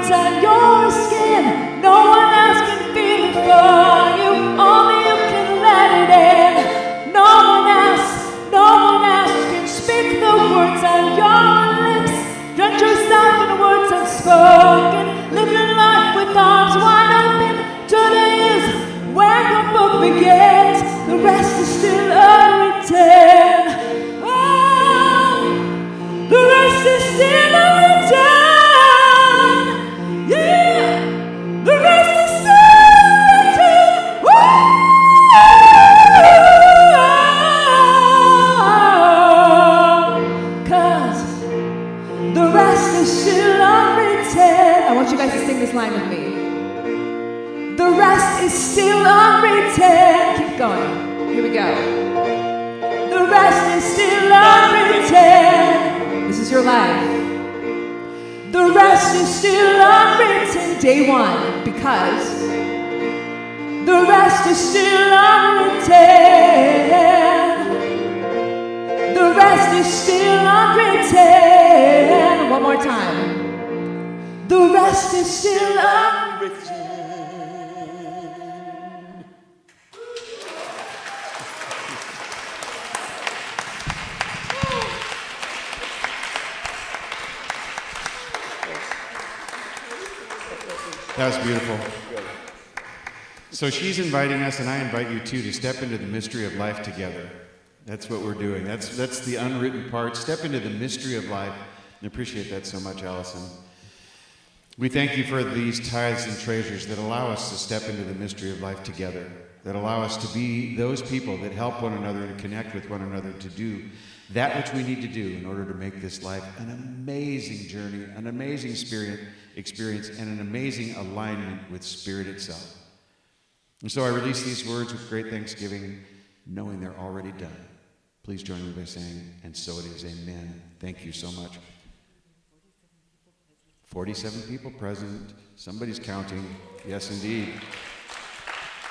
On your skin, no one else can feel it for you, only you can let it in. No one else can speak the words on your lips. Drench yourself in the words unspoken. Live your life with arms wide open. Today is where your book begins. The rest is still unwritten. Oh, the rest is still unwritten. Line with me. The rest is still unwritten. Keep going. Here we go. The rest is still unwritten. This is your life. The rest is still unwritten. Day one, because the rest is still unwritten. The rest is still unwritten. One more time. The rest is still unwritten. That was beautiful. So she's inviting us, and I invite you too, to step into the mystery of life together. That's what we're doing. That's the unwritten part. Step into the mystery of life. I appreciate that so much, Allison. We thank you for these tithes and treasures that allow us to step into the mystery of life together, that allow us to be those people that help one another and connect with one another to do that which we need to do in order to make this life an amazing journey, an amazing experience, and an amazing alignment with Spirit itself. And so I release these words with great thanksgiving, knowing they're already done. Please join me by saying, and so it is, amen. Thank you so much. 47 people present. Somebody's counting. Yes, indeed.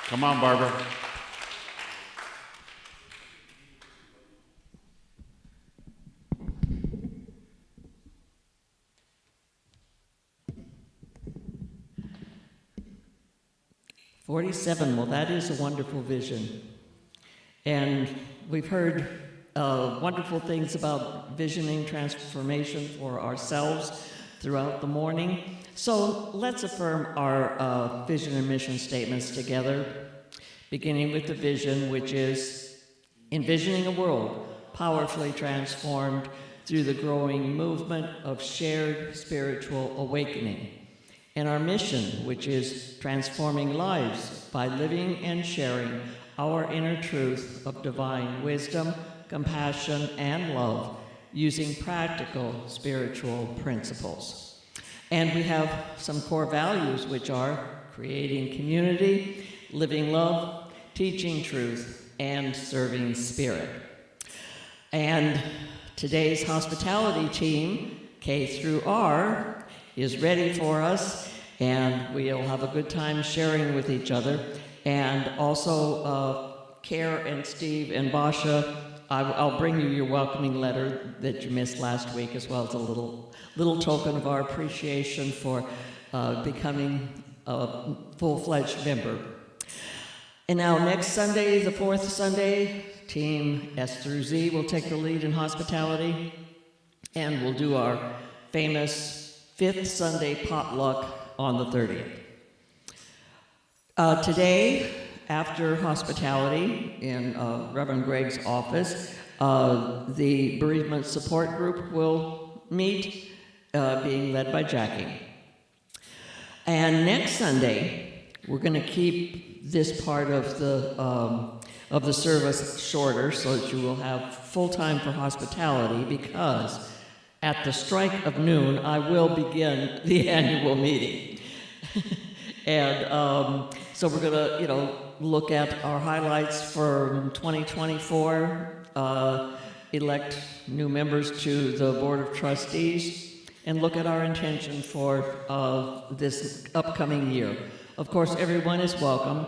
Come on, Barbara. Well, that is a wonderful vision. And we've heard wonderful things about visioning transformation for ourselves throughout the morning. So let's affirm our vision and mission statements together, beginning with the vision, which is envisioning a world powerfully transformed through the growing movement of shared spiritual awakening. And our mission, which is transforming lives by living and sharing our inner truth of divine wisdom, compassion, and love, using practical spiritual principles. And we have some core values, which are creating community, living love, teaching truth, and serving spirit. And today's hospitality team, K through R, is ready for us, and we'll have a good time sharing with each other. And also, Care and Steve and Basha, I'll bring you your welcoming letter that you missed last week, as well as a little token of our appreciation for becoming a full-fledged member. And now next Sunday, the fourth Sunday, Team S through Z will take the lead in hospitality, and we'll do our famous Fifth Sunday potluck on the 30th. Today, after hospitality in Reverend Greg's office, the bereavement support group will meet, being led by Jackie. And next Sunday, we're going to keep this part of the service shorter so that you will have full time for hospitality, because at the strike of noon, I will begin the annual meeting. And so we're going to, look at our highlights for 2024, elect new members to the Board of Trustees, and look at our intention for this upcoming year. Of course, everyone is welcome,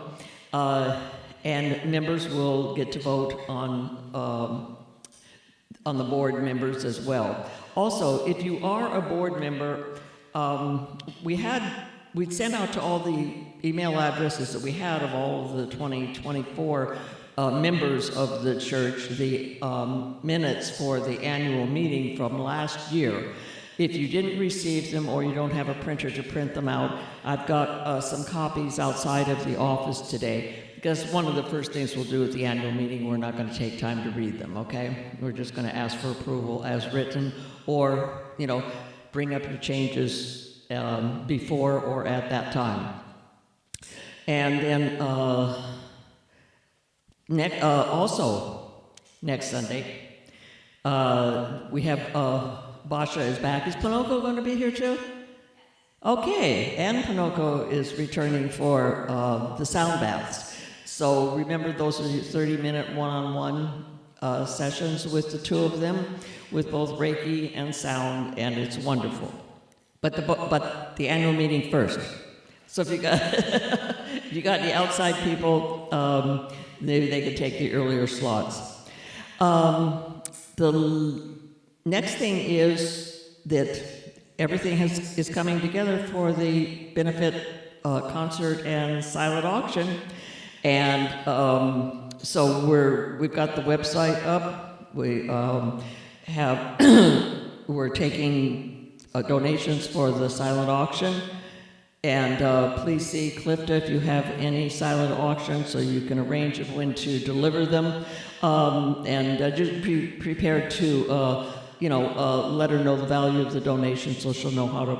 and members will get to vote on the board members as well. Also, if you are a board member, we'd sent out to all the email addresses that we had of all of the 2024 members of the church the minutes for the annual meeting from last year. If you didn't receive them or you don't have a printer to print them out, I've got some copies outside of the office today, because one of the first things we'll do at the annual meeting, we're not going to take time to read them, okay? We're just going to ask for approval as written, or, bring up your changes before or at that time. And then also next Sunday, we have Basha is back. Is Pinocchio going to be here too? Okay, and Pinocchio is returning for the sound baths. So remember, those are 30-minute one-on-one sessions with the two of them, with both Reiki and sound, and it's wonderful. But the annual meeting first. So if you got if you got the outside people, maybe they could take the earlier slots. The next thing is that everything is coming together for the benefit concert and silent auction, and so we've got the website up. We we're taking donations for the silent auction, and please see Clifta if you have any silent auctions so you can arrange of when to deliver them, and just be prepared to let her know the value of the donation so she'll know how to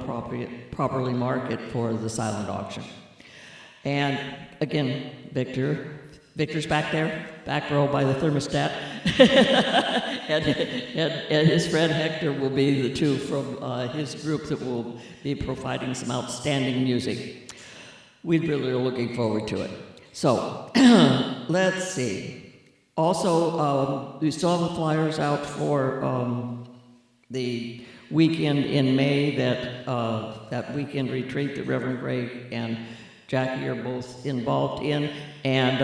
properly mark it for the silent auction. And again, Victor's back there, back row by the thermostat, and his friend Hector will be the two from his group that will be providing some outstanding music. We really are looking forward to it. So, let's see. Also, we still have the flyers out for the weekend in May, that weekend retreat that Reverend Greg and Jackie are both involved in, and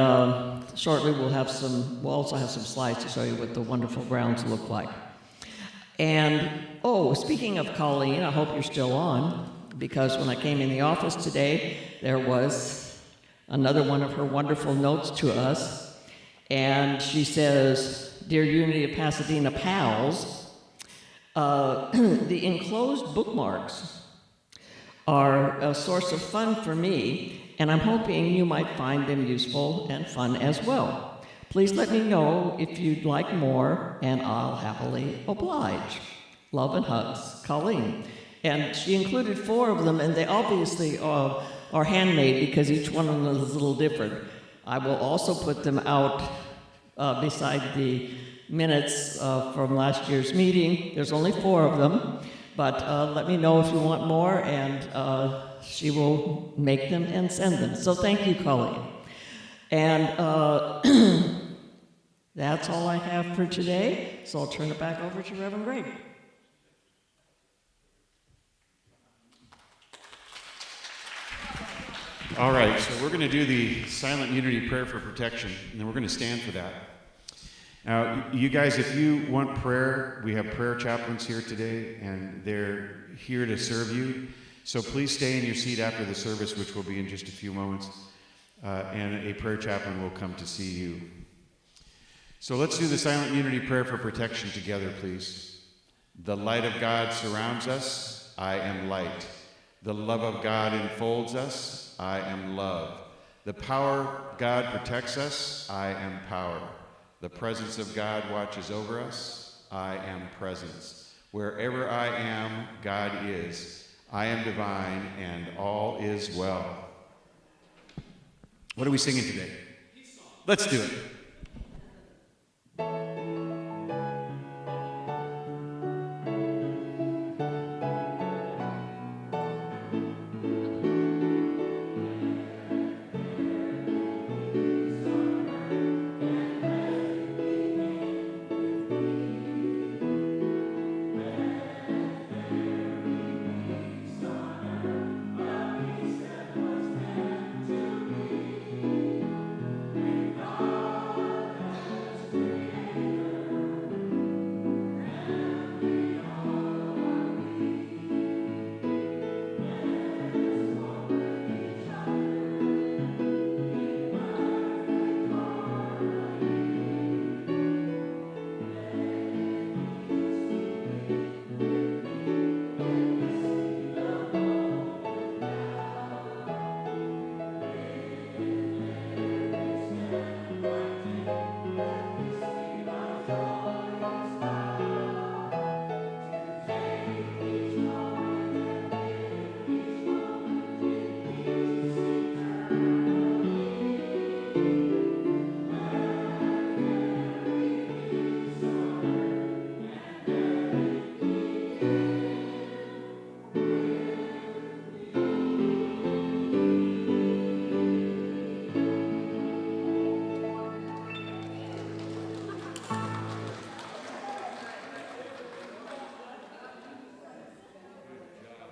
shortly we'll also have some slides to show you what the wonderful grounds look like. And speaking of Colleen, I hope you're still on, because when I came in the office today, there was another one of her wonderful notes to us, and she says, "Dear Unity of Pasadena pals, the enclosed bookmarks are a source of fun for me, and I'm hoping you might find them useful and fun as well. Please let me know if you'd like more, and I'll happily oblige. Love and hugs, Colleen." And she included 4 of them, and they obviously are handmade because each one of them is a little different. I will also put them out beside the minutes from last year's meeting. There's only 4 of them. But let me know if you want more, and she will make them and send them. So thank you, Colleen. And that's all I have for today. So I'll turn it back over to Reverend Greg. All right, so we're going to do the silent unity prayer for protection, and then we're going to stand for that. Now, you guys, if you want prayer, we have prayer chaplains here today, and they're here to serve you. So please stay in your seat after the service, which will be in just a few moments, and a prayer chaplain will come to see you. So let's do the silent unity prayer for protection together, please. The light of God surrounds us. I am light. The love of God enfolds us. I am love. The power God protects us. I am power. The presence of God watches over us. I am presence. Wherever I am, God is. I am divine, and all is well. What are we singing today? Let's do it.